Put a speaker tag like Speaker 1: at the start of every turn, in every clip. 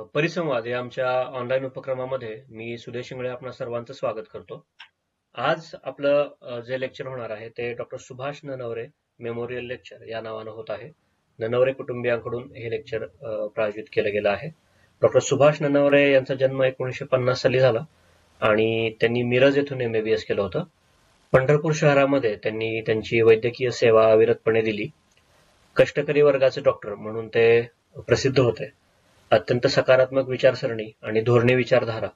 Speaker 1: परिसंवाद या आमच्या ऑनलाईन उपक्रमामध्ये मी सुदेश इंगळे आपणा सर्वांचं स्वागत करतो. आज आपलं जे लेक्चर होणार आहे ते doctor Subhash Nanaware memorial lecture या नावानं होत आहे. ननवरे कुटुंबियांकडून हे लेक्चर प्रायोजित केलं गेलं आहे. डॉक्टर सुभाष ननवरे यांचा जन्म 1950 साली झाला आणि त्यांनी मिरज येथून MBBS केलं होतं. पंढरपूर शहरामध्ये त्यांनी त्यांची वैद्यकीय सेवा अविरतपणे दिली. कष्टकरी वर्गाचे डॉक्टर म्हणून ते प्रसिद्ध होते. अत्यंत सकारात्मक विचारसरणी आणि धोरणी विचारधारा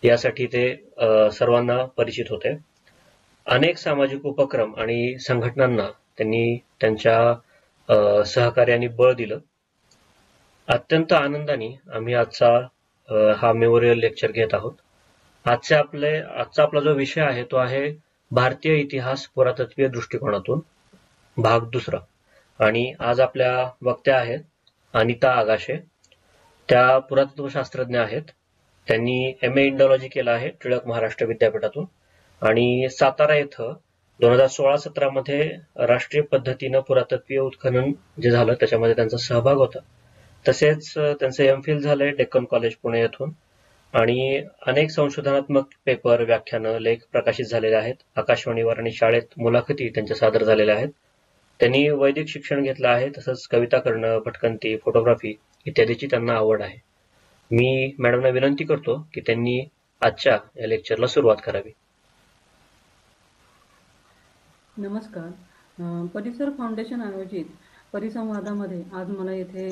Speaker 1: यासाठी ते सर्वांना परिचित होते. अनेक सामाजिक उपक्रम आणि संघटनांना त्यांनी त्यांच्या सहकार्याने बळ दिलं. अत्यंत आनंदाने आम्ही आजचा हा मेमोरियल लेक्चर घेत आहोत. आजचा आपला जो विषय आहे तो आहे भारतीय इतिहास पुरातत्वीय दृष्टिकोनातून भाग 2. आणि आज आपल्या वक्त्या आहेत अनिता आगाशे. त्या पुरातत्व शास्त्रज्ञ आहेत. त्यांनी MA इंडॉलॉजी केलं आहे टिळक महाराष्ट्र विद्यापीठातून आणि सातारा येथे 2016-17 मध्ये राष्ट्रीय पद्धतीनं पुरातत्वीय उत्खनन जे झालं त्याच्यामध्ये त्यांचा सहभाग होता. तसेच त्यांचं MPhil झालंय डेक्कन कॉलेज पुणे येथून आणि अनेक संशोधनात्मक पेपर, व्याख्यानं, लेख प्रकाशित झालेले आहेत. आकाशवाणीवर आणि शाळेत मुलाखती त्यांच्या सादर झालेल्या आहेत. त्यांनी वैदिक शिक्षण घेतलं आहे. तसंच कविता करणं, भटकंती, फोटोग्राफी इत्यादीची त्यांना आवड आहे. मी मॅडमना विनंती करतो की त्यांनी आजच्या या लेक्चरला सुरुवात करावी.
Speaker 2: नमस्कार. परिसर फाउंडेशन आयोजित परिसंवादामध्ये आज मला येथे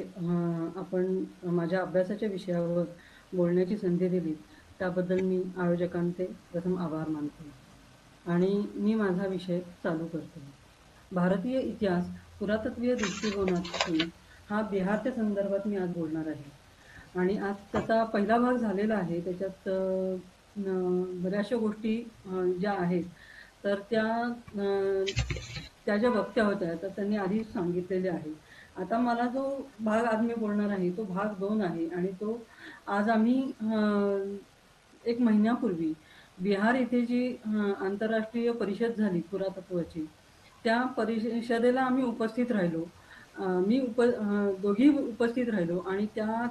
Speaker 2: आपण माझ्या अभ्यासाच्या विषयावर बोलण्याची संधी दिली त्याबद्दल मी आयोजकांचे प्रथम आभार मानते आणि मी माझा विषय चालू करते. भारतीय इतिहास पुरातत्वीय दृष्टिकोनातून हा बिहारच्या संदर्भात मी आज बोलणार आहे आणि आज त्याचा पहिला भाग झालेला आहे. त्याच्यात बऱ्याचशा गोष्टी ज्या आहेत तर त्या ज्या वक्त्या होत्या तर त्यांनी आधी सांगितलेले आहे. आता मला जो भाग आज मी बोलणार आहे तो भाग 2 आहे आणि तो आज आम्ही 1 महिन्यापूर्वी बिहार येथे जी आंतरराष्ट्रीय परिषद झाली पुरातत्वाची त्या परिषदेला आम्ही उपस्थित राहिलो. मी दोघी उपस्थित राहिलो आणि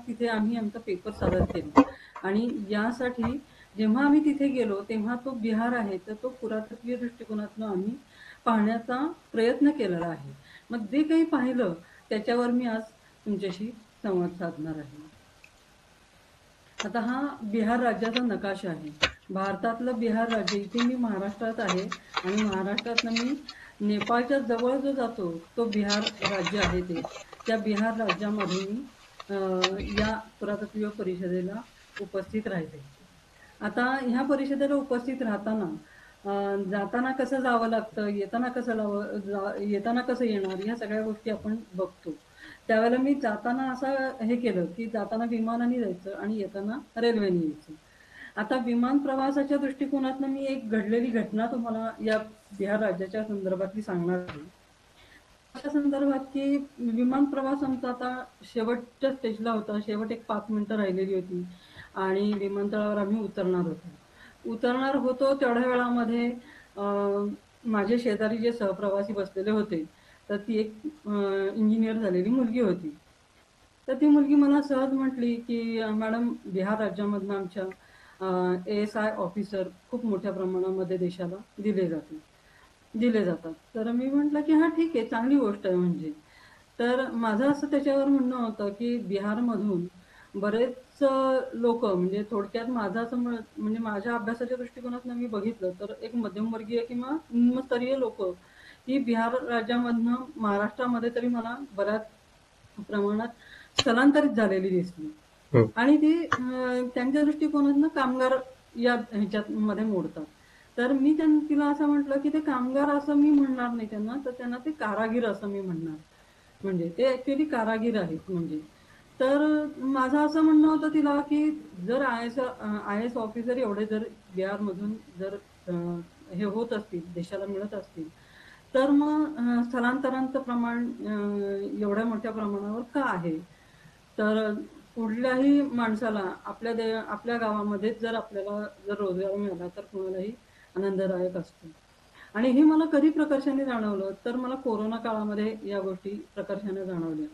Speaker 2: तिथे आम्ही आमचा पेपर सादर केला आणि यासाठी जेव्हा आम्ही तिथे गेलो तेव्हा तो बिहार आहे तर तो पुरातत्वीय दृष्टिकोनातून आम्ही पाहण्याचा प्रयत्न केलेला आहे. मग जे काही पाहिलं त्याच्यावर मी आज तुमच्याशी संवाद साधणार आहे. आता हा बिहार राज्याचा नकाशा आहे. भारतातलं बिहार राज्य, इथे मी महाराष्ट्रात आहे आणि महाराष्ट्रातनं मी नेपाळच्या जवळ जो जातो तो बिहार राज्य आहे. त्या बिहार राज्यामध्ये मी या पुरातत्वीय परिषदेला उपस्थित राहिले. आता ह्या परिषदेला उपस्थित राहताना जाताना कसं जावं लागतं, येताना कसं येणार, ह्या सगळ्या गोष्टी आपण बघतो. त्यावेळेला मी जाताना असं हे केलं की जाताना विमानाने जायचं आणि येताना रेल्वेने यायचं. आता विमान प्रवासाच्या दृष्टिकोनातून मी एक घडलेली घटना तुम्हाला या बिहार राज्याच्या संदर्भातली सांगणार आहे. अशा संदर्भात की विमान प्रवास आमचा आता शेवटच्या स्टेजला होता. शेवट एक 5 मिनिटं राहिलेली होती आणि विमानतळावर आम्ही उतरणार होतो. तेवढ्या वेळामध्ये माझे शेजारी जे सहप्रवासी बसलेले होते तर ती एक इंजिनियर झालेली मुलगी होती. तर ती मुलगी मला सहज म्हटली की मॅडम, बिहार राज्यामधनं आमच्या ASI ऑफिसर खूप मोठ्या प्रमाणामध्ये देशाला दिले जातात. तर मी म्हटलं की हा ठीक आहे, चांगली गोष्ट आहे. म्हणजे तर माझं असं त्याच्यावर म्हणणं होतं की बिहारमधून बरेच लोक, म्हणजे थोडक्यात माझं असं म्हणजे माझ्या अभ्यासाच्या दृष्टिकोनातून मी बघितलं तर एक मध्यमवर्गीय किंवा निम्नस्तरीय लोक ही बिहार राज्यामधनं महाराष्ट्रामध्ये तरी मला बऱ्याच प्रमाणात स्थलांतरित झालेली दिसली आणि ती त्यांच्या दृष्टिकोनातून कामगार या ह्याच्यात मध्ये मोडतात. तर मी तिला असं म्हटलं की ते कामगार असं मी म्हणणार नाही त्यांना, तर त्यांना ते कारागीर असं मी म्हणणार. म्हणजे ते ऍक्च्युअली कारागीर आहेत. म्हणजे तर माझं असं म्हणणं होतं तिला की जर IAS ऑफिसर एवढे जर बिहारमधून जर हे होत असतील, देशाला मिळत असतील, तर मग स्थलांतरांचं प्रमाण एवढ्या मोठ्या प्रमाणावर का आहे? तर कुठल्याही माणसाला आपल्या गावामध्ये जर आपल्याला जर रोजगार मिळाला तर कुणालाही आनंददायक असतो. आणि हे मला कधी प्रकर्षाने जाणवलं तर मला कोरोना काळामध्ये या गोष्टी प्रकर्षाने जाणवल्या.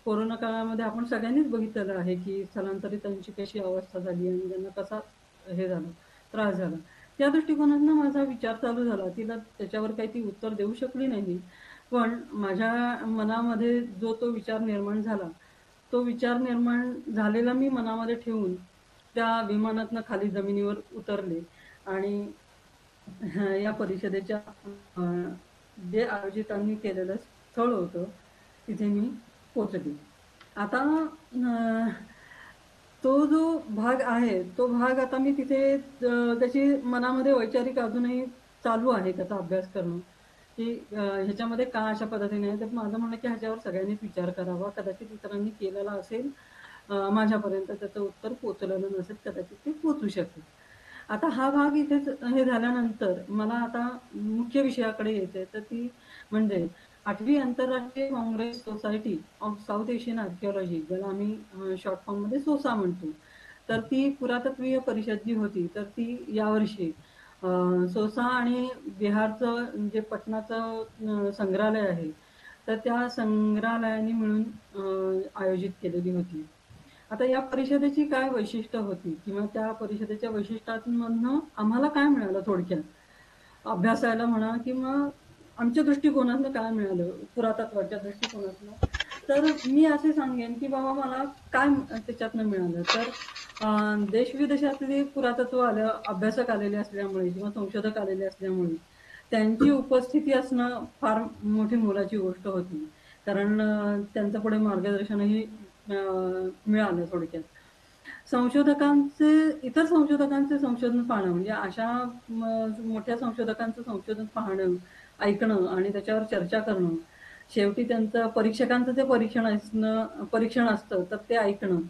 Speaker 2: कोरोना काळामध्ये आपण सगळ्यांनीच बघितलेलं आहे की स्थलांतरितांची कशी अवस्था झाली आणि त्यांना कसा हे झालं, त्रास झाला. त्या दृष्टिकोनातनं माझा विचार चालू झाला. तिला त्याच्यावर काही ती उत्तर देऊ शकली नाही. पण माझ्या मनामध्ये जो तो विचार निर्माण झाला, तो विचार निर्माण झालेला मी मनामध्ये ठेवून त्या विमानातनं खाली जमिनीवर उतरले आणि या परिषदेच्या अ, जे आयोजितांनी केलेलं स्थळ होतं, तिथे मी पोहोचले. आता तो जो भाग आहे, तो भाग आता मी तिथे त्याची मनामध्ये वैचारिक अजूनही चालू आहे त्याचा अभ्यास करणं, की ह्याच्यामध्ये का अशा पद्धतीने आहे. तर माझं म्हणणं की ह्याच्यावर सगळ्यांनीच विचार करावा. कदाचित इतरांनी केलेला असेल, माझ्यापर्यंत त्याचं उत्तर पोहोचलेलं नसेल, कदाचित ते पोहोचू शकेल. आता हा भाग इथेच हे झाल्यानंतर मला आता मुख्य विषयाकडे यायचंय. तर ती म्हणजे 8वी आंतरराष्ट्रीय Congress society of south Asian archaeology, ज्याला आम्ही शॉर्ट फॉर्ममध्ये सोसा म्हणतो. तर ती पुरातत्वीय परिषद जी होती, तर ती यावर्षी सोसा आणि बिहारचं जे पटनाचं संग्रहालय आहे, तर त्या संग्रहालयाने मिळून आयोजित केलेली होती. आता या परिषदेची काय वैशिष्ट्य होती किंवा त्या परिषदेच्या वैशिष्ट्यांमधनं आम्हाला काय मिळालं थोडक्यात? अभ्यासायला म्हणा किंवा आमच्या दृष्टिकोनातनं काय मिळालं, पुरातत्वाच्या दृष्टिकोनातनं. तर मी असे सांगेन, की बाबा मला काय त्याच्यातनं मिळालं. तर देश-विदेशातले पुरातत्व अभ्यासक आलेले असल्यामुळे किंवा संशोधक आलेले असल्यामुळे त्यांची उपस्थिती असणं फार मोठी मोलाची गोष्ट होती. कारण त्यांचं पुढे मार्गदर्शनही मिळालं थोडक्यात. संशोधकांचे इतर संशोधकांचे संशोधन पाहणं म्हणजे अशा मोठ्या संशोधकांचं संशोधन पाहणं, ऐकणं आणि त्याच्यावर चर्चा करणं. शेवटी त्यांचं परीक्षकांचं ते परीक्षण असतं, तर ते ऐकणं.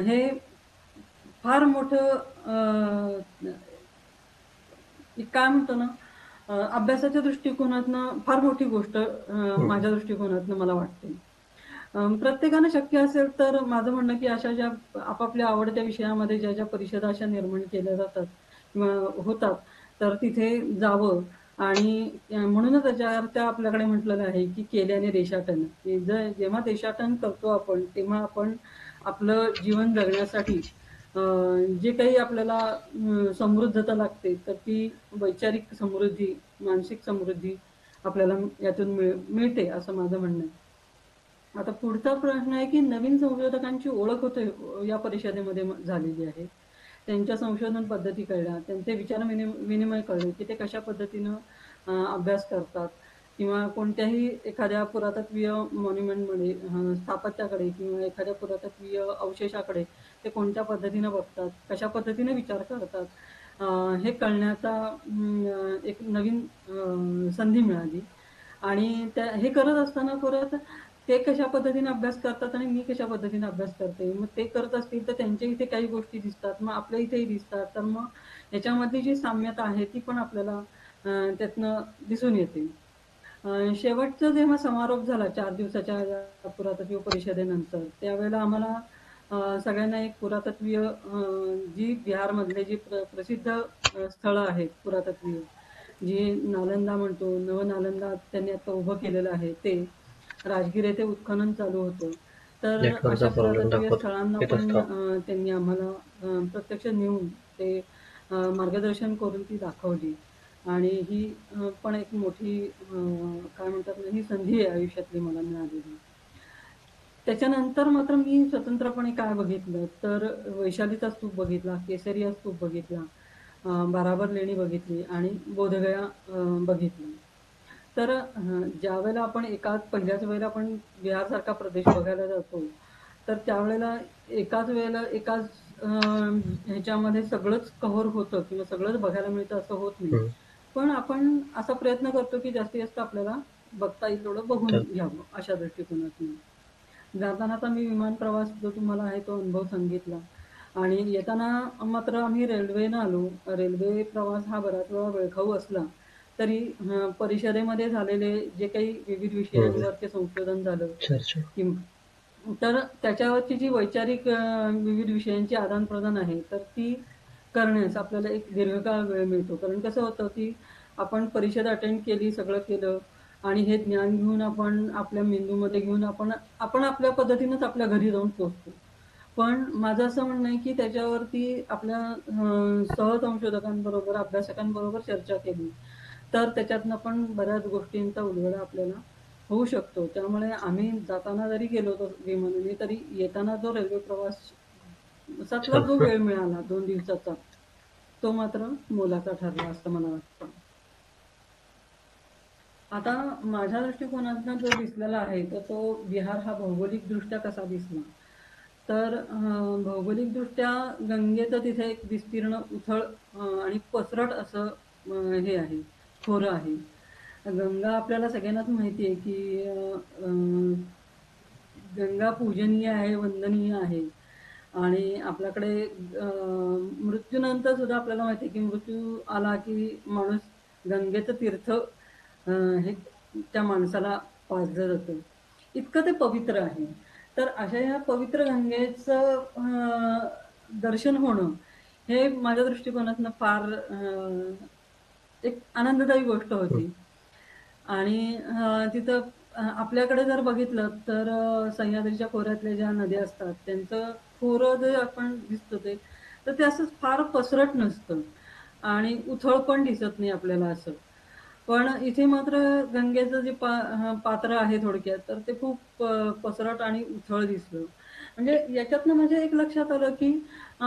Speaker 2: हे फार मोठं काय म्हणतो ना, अभ्यासाच्या दृष्टिकोनातनं फार मोठी गोष्ट
Speaker 1: हं.
Speaker 2: माझ्या दृष्टिकोनातनं मला वाटते. प्रत्येकानं शक्य असेल तर माझं म्हणणं की अशा ज्या आपापल्या आवडत्या विषयामध्ये ज्या परिषदा अशा निर्माण केल्या जातात किंवा होतात, तर तिथे जावं आणि म्हणूनच त्याच्यावर आपल्याकडे म्हटलेलं आहे की केल्याने देशाटन. की जेव्हा देशाटन करतो आपण, तेव्हा आपण आपलं जीवन जगण्यासाठी जे काही आपल्याला समृद्धता लागते, तर ती वैचारिक समृद्धी, मानसिक समृद्धी आपल्याला यातून मिळते असं माझं म्हणणं आहे. आता पुढचा प्रश्न आहे, की नवीन संशोधकांची ओळख होते या परिषदेमध्ये झालेली आहे. त्यांच्या संशोधन पद्धती कळल्या, त्यांचे विनिमय कळले, की ते कशा पद्धतीनं अभ्यास करतात किंवा कोणत्याही एखाद्या पुरातत्वीय मॉन्युमेंटमध्ये स्थापत्याकडे किंवा एखाद्या पुरातत्वीय अवशेषाकडे ते कोणत्या पद्धतीनं बघतात, कशा पद्धतीने विचार करतात, हे कळण्याचा एक नवीन संधी मिळाली. आणि हे करत असताना परत ते कशा पद्धतीने अभ्यास करतात आणि मी कशा पद्धतीने अभ्यास करते. मग ते करत असतील तर त्यांच्या इथे काही गोष्टी दिसतात. मग आपल्या इथेही दिसतात. तर मग ह्याच्यामधली जी साम्यता आहे ती पण आपल्याला त्यातनं दिसून येते. शेवटचा जेव्हा समारोप झाला 4 दिवसाच्या या पुरातत्व परिषदेनंतर, त्यावेळेला आम्हाला सगळ्यांना एक पुरातत्वीय जी बिहारमधले जी प्रसिद्ध स्थळं आहेत पुरातत्वीय, जी नालंदा म्हणतो, नवनालंदा त्यांनी आता उभं केलेलं आहे ते. राजगीर येथे उत्खनन चालू होतं. तर
Speaker 1: नेटवर्कचा
Speaker 2: अशा
Speaker 1: प्रॉब्लेम
Speaker 2: पुरातत्वीय
Speaker 1: दाखवतो.
Speaker 2: स्थळांना
Speaker 1: तिथंच
Speaker 2: पण
Speaker 1: थांब.
Speaker 2: त्यांनी आम्हाला प्रत्यक्ष नेऊन ते मार्गदर्शन करून ती दाखवली. आणि ही पण एक मोठी काय म्हणतात ना, ही संधी आहे आयुष्यातली मला मिळालेली. त्याच्यानंतर मात्र मी स्वतंत्रपणे काय बघितलं, तर वैशालीचा स्तूप बघितला, केसरिया स्तूप बघितला, बाराबर लेणी बघितली आणि बोधगया बघितली. तर ज्यावेळेला आपण पहिल्याच वेळेला आपण बिहारसारखा प्रदेश बघायला जातो, तर त्यावेळेला एकाच ह्याच्यामध्ये सगळंच कव्हर होतं किंवा सगळंच बघायला मिळतं असं होत नाही.
Speaker 1: हं.
Speaker 2: पण आपण असा प्रयत्न करतो, की जास्तीत जास्त आपल्याला बघता येईल तेवढं बघून
Speaker 1: तर
Speaker 2: घ्यावं अशा दृष्टिकोनातून. जाताना तर मी विमान प्रवास जो तुम्हाला आहे तो अनुभव सांगितला आणि येताना मात्र आम्ही रेल्वेनं आलो. रेल्वे प्रवास हा बराच वेळा वेळखाऊ असला, तरी परिषदेमध्ये झालेले जे काही विविध
Speaker 1: हं.
Speaker 2: विषयांवरती संशोधन झालं
Speaker 1: चर्चा.
Speaker 2: तर त्याच्यावरची जी वैचारिक विविध विषयांची आदान-प्रदान आहे, तर ती करण्यास आपल्याला एक दीर्घकाळ वेळ मिळतो. कारण कसं होतं, की आपण परिषद अटेंड केली, सगळं केलं आणि हे ज्ञान घेऊन आपण आपल्या मेंदूमध्ये घेऊन आपण आपण आपल्या पद्धतीनंच आपल्या घरी जाऊन पोहोचतो. पण माझं असं म्हणणं आहे की त्याच्यावरती आपल्या सह संशोधकांबरोबर, अभ्यासकांबरोबर चर्चा केली, तर त्याच्यातनं पण बऱ्याच गोष्टींचा उलगडा आपल्याला होऊ शकतो. त्यामुळे आम्ही जाताना जरी गेलो होतो विमानाने, तरी येताना जो रेल्वे प्रवासातला जो वेळ मिळाला 2 दिवसाचा, तो मात्र मोलाचा ठरला असं मला वाटतं. आता माझ्या दृष्टिकोनातनं जो दिसलेला आहे, तर तो बिहार हा भौगोलिकदृष्ट्या कसा दिसला? तर भौगोलिकदृष्ट्या गंगेचं तिथे एक विस्तीर्ण उथळ आणि पसरट असं हे आहे, खोरं आहे. गंगा आपल्याला सगळ्यांनाच माहिती आहे, की गंगा पूजनीय आहे, वंदनीय आहे. आणि आपल्याकडे मृत्यूनंतर सुद्धा आपल्याला माहिती आहे, की मृत्यू आला की माणूस गंगेचं तीर्थ हे त्या माणसाला पाजलं जातं. इतकं ते पवित्र आहे. तर अशा ह्या पवित्र गंगेचं दर्शन होणं हे माझ्या दृष्टिकोनातनं फार एक आनंददायी गोष्ट होती. आणि तिथं आपल्याकडे जर बघितलं तर सह्याद्रीच्या खोऱ्यातल्या ज्या नद्या असतात त्यांचं खोरं जे आपण दिसतं ते, तर ते असं फार पसरट नसतं आणि उथळ पण दिसत नाही आपल्याला असं. पण इथे मात्र गंगेचं जे पात्र आहे थोडक्यात, तर ते खूप पसरट आणि उथळ दिसलं. म्हणजे याच्यातनं माझ्या एक लक्षात आलं, की अ,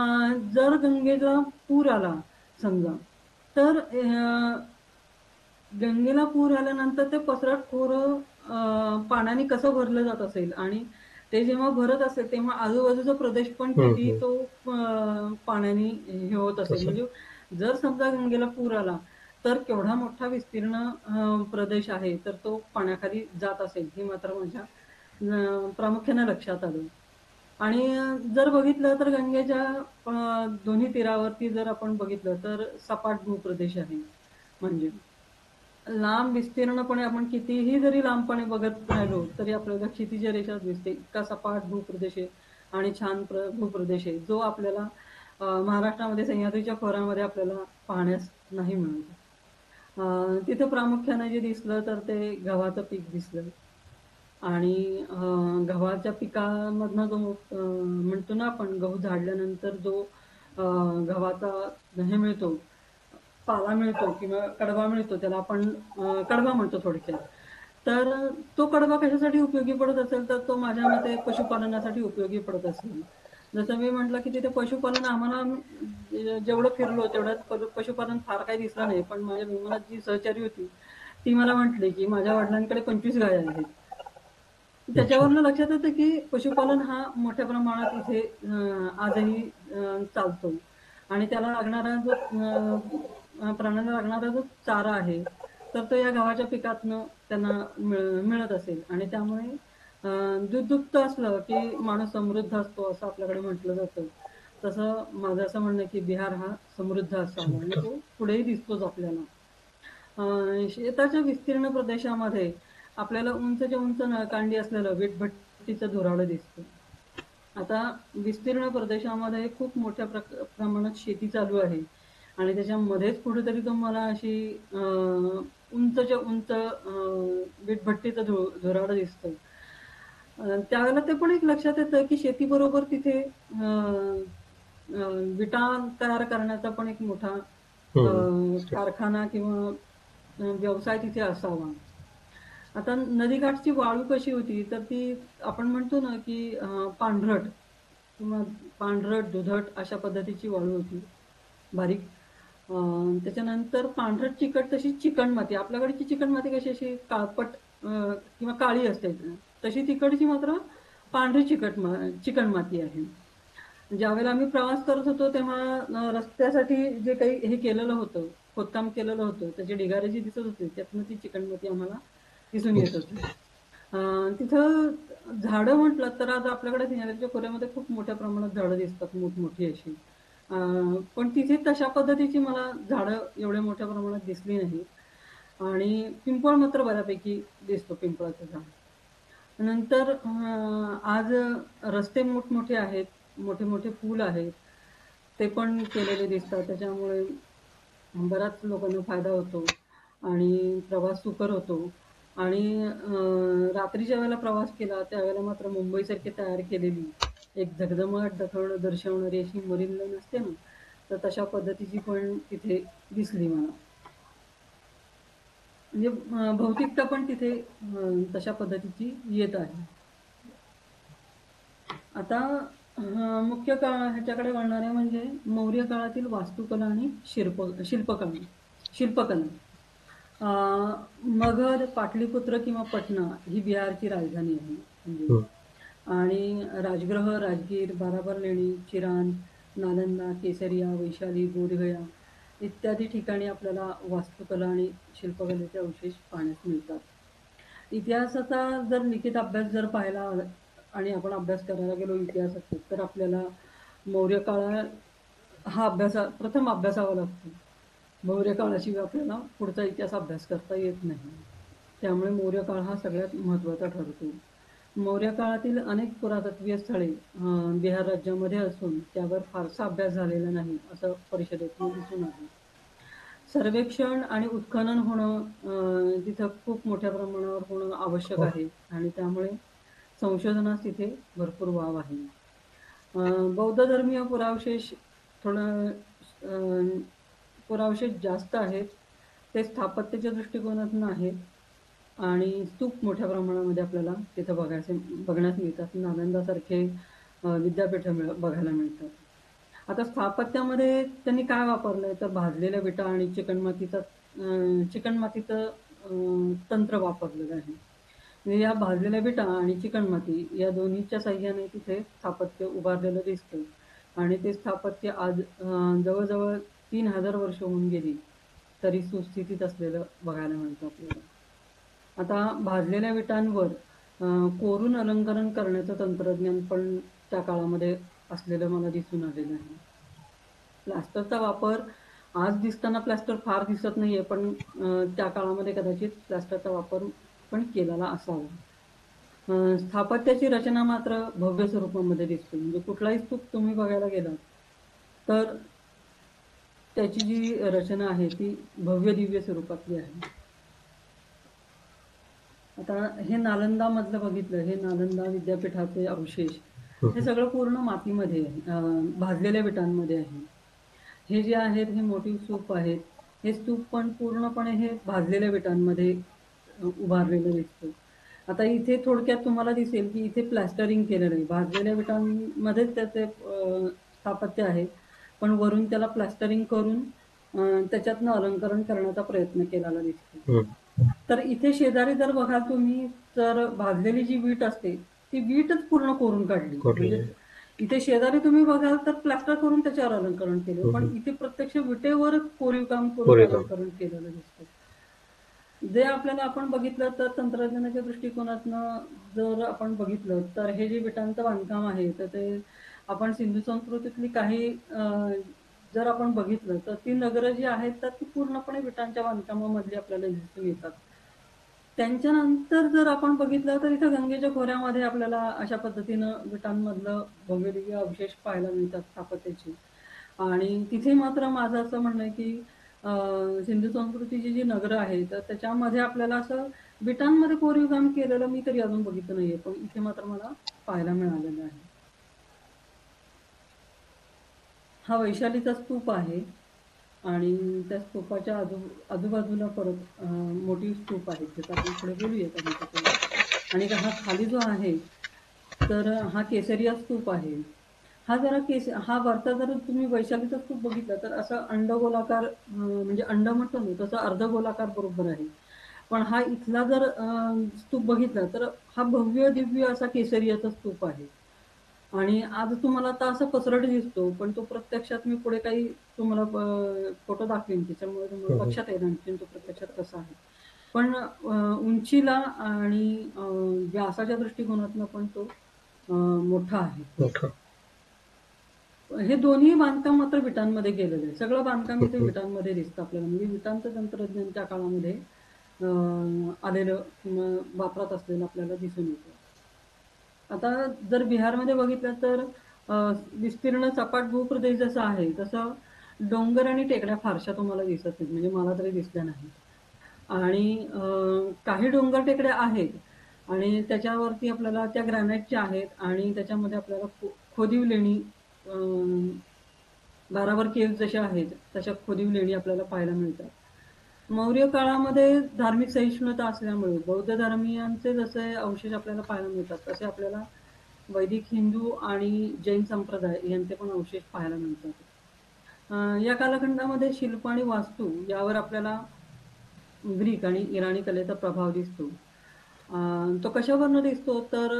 Speaker 2: जर गंगेचा पूर आला समजा, तर गंगेला पूर आल्यानंतर ते पसरट खोरं पाण्याने कसं भरलं जात असेल आणि ते जेव्हा भरत असेल, तेव्हा आजूबाजूचा प्रदेश पण किती तो पाण्याने हे होत असेल.
Speaker 1: तसं
Speaker 2: म्हणजे जर समजा गंगेला पूर आला, तर केवढा मोठा विस्तीर्ण प्रदेश आहे, तर तो पाण्याखाली जात असेल, हे मात्र माझ्या प्रामुख्याने लक्षात आलं. आणि जर बघितलं तर गंगेच्या दोन्ही तीरावरती जर आपण बघितलं, तर सपाट भूप्रदेश आहे. म्हणजे लांब विस्तीर्णपणे आपण कितीही जरी लांबपणे बघत राहिलो, तरी आपल्याला क्षितिज रेषा दिसते. इतका सपाट भूप्रदेश आहे आणि छान भूप्रदेश आहे, जो आपल्याला महाराष्ट्रामध्ये सह्याद्रीच्या खोऱ्यामध्ये आपल्याला पाहण्यास नाही मिळत. तिथं प्रामुख्याने जे दिसलं तर ते गव्हाचं पीक दिसलं आणि गव्हाच्या पिकामधनं जो म्हणतो ना आपण गहू झाडल्यानंतर जो अ, गव्हाचा हे मिळतो, पाला मिळतो किंवा कडबा मिळतो, त्याला आपण कडबा म्हणतो थोडक्यात. तर तो कडबा कशासाठी उपयोगी पडत असेल, तर तो माझ्या मते पशुपालनासाठी उपयोगी पडत असेल. जसं मी म्हटलं, की तिथे पशुपालन आम्हाला जेवढं फिरलो तेवढ्यात पशुपालन फार काही दिसलं नाही. पण माझ्या विमानात जी सहचारी होती, ती मला म्हटली, की माझ्या वडिलांकडे 25 गायी आहेत.
Speaker 1: अच्छा.
Speaker 2: त्याच्यावरनं लक्षात येतं, की पशुपालन हा मोठ्या प्रमाणात इथे आजही चालतो आणि त्याला लागणारा जो प्राण्यांना लागणारा जो चारा आहे, तर तो या गव्हाच्या पिकातनं त्यांना मिळत असेल आणि त्यामुळे दूध दुभतं असलं, की माणूस समृद्ध असतो असं आपल्याकडे म्हटलं जातं. तसं माझं असं म्हणणं आहे, की बिहार हा समृद्ध असावा आणि तो पुढेही दिसतोच आपल्याला. शेताच्या विस्तीर्ण प्रदेशामध्ये आपल्याला उंचच्या उंच नळकांडी असलेलं वीटभट्टीचं धुराळं दिसतं. आता विस्तीर्ण प्रदेशामध्ये खूप मोठ्या प्रमाणात शेती चालू आहे आणि त्याच्यामध्येच कुठेतरी तुम्हाला अशी उंचच्या उंच वीटभट्टीचं धुराळं दिसतं. त्यावेळेला ते पण एक लक्षात येतं, की शेतीबरोबर तिथे विटा तयार करण्याचा पण एक मोठा कारखाना किंवा व्यवसाय तिथे असावा. आता नदीकाठची वाळू कशी होती, तर ती आपण म्हणतो ना, की पांढरट किंवा पांढरट, दुधट अशा पद्धतीची वाळू होती, बारीक. अ, त्याच्यानंतर पांढरट चिकट तशी चिकणमाती. आपल्याकडची चिकणमाती कशी अशी काळपट किंवा काळी असते. तशी तिकडची मात्र पांढरी चिकणमाती आहे. ज्यावेळेला आम्ही प्रवास करत होतो तेव्हा रस्त्यासाठी जे काही हे केलेलं होतं, खोदकाम केलेलं होतं, त्याचे ढिगारे जे दिसत होते, त्यातनं ती चिकणमाती आम्हाला दिसून येत होती. अ, तिथं झाडं म्हटलं तर आता आपल्याकडे सिंहगडच्या खोऱ्यामध्ये खूप मोठ्या प्रमाणात झाडं दिसतात, मोठमोठी अशी. अ, पण तिथे तशा पद्धतीची मला झाडं एवढ्या मोठ्या प्रमाणात दिसली नाहीत. आणि पिंपळ मात्र बऱ्यापैकी दिसतो, पिंपळाचं झाड. नंतर आज रस्ते मोठमोठे आहेत, मोठे-मोठे पूल आहेत. ते पण केलेले दिसतात. त्याच्यामुळे बऱ्याच लोकांना फायदा होतो आणि प्रवास सुकर होतो. आणि रात्रीच्या वेळेला प्रवास केला त्यावेळेला मात्र मुंबईसारखी तयार केलेली एक धगधमाट दर्शवणारी अशी मरीन लाईन असते ना, तर तशा पद्धतीची पण तिथे दिसली मला. म्हणजे भौतिकता पण तिथे तशा पद्धतीची येत आहे. आता मुख्य ह्याच्याकडे वळणारे म्हणजे मौर्य काळातील वास्तुकला आणि शिल्पकला. मगध, पाटलीपुत्र किंवा पटना ही बिहारची राजधानी आहे म्हणजे. आणि राजगृह, राजगीर, बाराबर लेणी, चिरान, नालंदा, केसरिया, वैशाली, बोधगया इत्यादी ठिकाणी आपल्याला वास्तुकला आणि शिल्पकलेचे अवशेष पाहण्यास मिळतात. इतिहासाचा जर लिखित अभ्यास जर पाहायला आणि आपण अभ्यास करायला गेलो इतिहासाचा, तर आपल्याला मौर्य काळ हा प्रथम अभ्यासावा लागतो. मौर्य काळाशिवाय आपल्याला पुढचा इतिहास अभ्यास करता येत नाही. त्यामुळे मौर्य काळ हा सगळ्यात महत्त्वाचा ठरतो. मौर्य काळातील अनेक पुरातत्वीय स्थळे बिहार राज्यामध्ये असून त्यावर फारसा अभ्यास झालेला नाही असं परिषदेतून दिसून आलं. सर्वेक्षण आणि उत्खनन होणं तिथं खूप मोठ्या प्रमाणावर होणं आवश्यक आहे आणि त्यामुळे संशोधनास तिथे भरपूर वाव आहे. बौद्ध धर्मीय पुरावशेष थोडं पुरावशेष जास्त आहेत. ते स्थापत्याच्या दृष्टिकोनातून आहेत आणि स्तूप मोठ्या प्रमाणामध्ये आपल्याला तिथं बघण्यास मिळतात. नालंदासारखे विद्यापीठ बघायला मिळतात. आता स्थापत्यामध्ये त्यांनी काय वापरलंय तर भाजलेल्या विटा आणि चिकणमातीचं तंत्र वापरलेलं आहे. म्हणजे या भाजलेल्या विटा आणि चिकणमाती या दोन्हीच्या साह्याने तिथे स्थापत्य उभारलेलं दिसतं आणि ते स्थापत्य आज जवळजवळ 3000 वर्ष होऊन गेली तरी सुस्थितीत असलेलं बघायला मिळतं आपल्याला. आता भाजलेल्या विटांवर कोरून अलंकरण करण्याचं तंत्रज्ञान पण त्या काळामध्ये असलेलं मला दिसून आलेलं आहे. प्लास्टरचा वापर आज दिसताना प्लास्टर फार दिसत नाहीये, पण त्या काळामध्ये कदाचित प्लास्टरचा वापर पण केलेला असावा. स्थापत्याची रचना मात्र भव्य स्वरूपामध्ये दिसते. म्हणजे कुठलाही स्तूप तुम्ही बघायला गेलात तर त्याची जी रचना आहे ती भव्य दिव्य स्वरूपातली आहे. आता हे नालंदा मधलं बघितलं, हे नालंदा विद्यापीठाचे अवशेष हे सगळं पूर्ण मातीमध्ये भाजलेल्या विटांमध्ये आहे. हे जे आहेत हे मोटिव्ह स्तूप आहेत. हे स्तूप पण पूर्णपणे हे भाजलेल्या विटांमध्ये उभारलेलं दिसतं. आता इथे थोडक्यात तुम्हाला दिसेल की इथे प्लॅस्टरिंग केलेलं आहे. भाजलेल्या विटांमध्येच त्याचे स्थापत्य आहे, पण वरून त्याला प्लॅस्टरिंग करून त्याच्यातनं अलंकरण करण्याचा प्रयत्न केलेला दिसतो. तर इथे शेजारी जर बघाल तुम्ही तर भाजलेली जी वीट असते ती वीटच पूर्ण कोरून काढली. म्हणजे इथे शेजारी तुम्ही बघाल तर प्लास्टर करून त्याच्यावर अलंकरण केलं, पण इथे प्रत्यक्ष विटेवर कोरीव काम करून अलंकरण केलेलं दिसतं. जे आपल्याला आपण बघितलं तर तंत्रज्ञानाच्या दृष्टिकोनातनं जर आपण बघितलं तर हे जे विटांचं बांधकाम आहे तर ते आपण सिंधू संस्कृतीतली काही जर आपण बघितलं तर ती नगरं जी आहेत तर ती पूर्णपणे विटांच्या बांधकामामधली आपल्याला दिसून येतात. त्यांच्यानंतर जर आपण बघितलं तर इथं गंगेच्या खोऱ्यामध्ये आपल्याला अशा पद्धतीनं विटांमधलं भव्य दिव्य अवशेष पाहायला मिळतात स्थापत्याचे. आणि तिथे मात्र माझं असं म्हणणं आहे की सिंधू संस्कृतीची जी नगरं आहेत तर त्याच्यामध्ये आपल्याला असं विटांमध्ये कोरीव काम केलेलं मी तरी अजून बघितलं नाहीये, पण इथे मात्र मला पाहायला मिळालेलं आहे. हा वैशालीचा स्तूप आहे आणि त्या स्तूपाच्या आजूबाजूला परत मोठी स्तूप आहेत, ज्याचा आपण पुढे बोलूया. आणि हा खाली जो आहे तर हा केसरिया स्तूप आहे. हा वरचा जर तुम्ही वैशालीचा स्तूप बघितला तर असा अंडगोलाकार म्हणजे अंड म्हणतो ना तसा अर्धगोलाकार बरोबर आहे. पण हा इथला जर स्तूप बघितला तर हा भव्य दिव्य असा केसरियाचा स्तूप आहे. आणि आज तुम्हाला आता असं पसरट दिसतो, पण तो प्रत्यक्षात मी पुढे काही तुम्हाला फोटो दाखवेन त्याच्यामुळे तुम्हाला लक्षात येईल आणखीन तो प्रत्यक्षात कसा आहे. पण उंचीला आणि व्यासाच्या दृष्टिकोनातनं पण तो मोठा आहे. हे दोन्ही बांधकाम मात्र विटांमध्ये केलेलं आहे. सगळं बांधकाम इथे विटांमध्ये दिसतं आपल्याला. म्हणजे विटांचं तंत्रज्ञान त्या काळामध्ये आलेलं किंवा वापरात असलेलं आपल्याला दिसून येतं. आता जर बिहारमध्ये बघितलं तर विस्तीर्ण सपाट भूप्रदेश जसा आहे तसं डोंगर आणि टेकड्या फारशा तुम्हाला दिसत नाहीत, म्हणजे मला तरी दिसल्या नाही. आणि काही डोंगर टेकड्या आहेत आणि त्याच्यावरती आपल्याला त्या ग्रॅनाइटच्या आहेत आणि त्याच्यामध्ये आपल्याला खोदीव लेणी, बारावर केव्ह जशा आहेत तशा खोदीव लेणी आपल्याला पाहायला मिळतात. मौर्य काळामध्ये धार्मिक सहिष्णुता असल्यामुळे बौद्ध धर्मीयांचे जसे अवशेष आपल्याला पाहायला मिळतात तसे आपल्याला वैदिक हिंदू आणि जैन संप्रदाय यांचे पण अवशेष पाहायला मिळतात. या कालखंडामध्ये शिल्प आणि वास्तू यावर आपल्याला ग्रीक आणि इराणी कलेचा प्रभाव दिसतो. तो कशावरनं दिसतो तर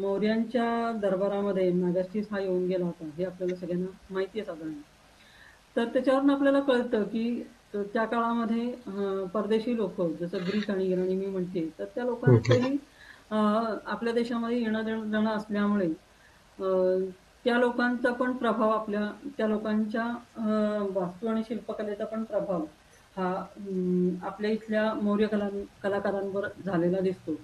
Speaker 2: मौर्यांच्या दरबारामध्ये मॅगस्टिस हा येऊन गेला होता हे आपल्याला सगळ्यांना माहिती आहे साधारण. तर त्याच्यावरून आपल्याला कळतं की त्या काळामध्ये परदेशी लोक जसं ग्रीक आणि इराणी मी म्हणते तर त्या लोकांचंही आपल्या देशामध्ये येणं जाणं असल्यामुळे त्या लोकांचा पण प्रभाव त्या लोकांच्या वास्तू आणि शिल्पकलेचा पण प्रभाव हा आपल्या इथल्या मौर्य कलाकारांवर झालेला दिसतो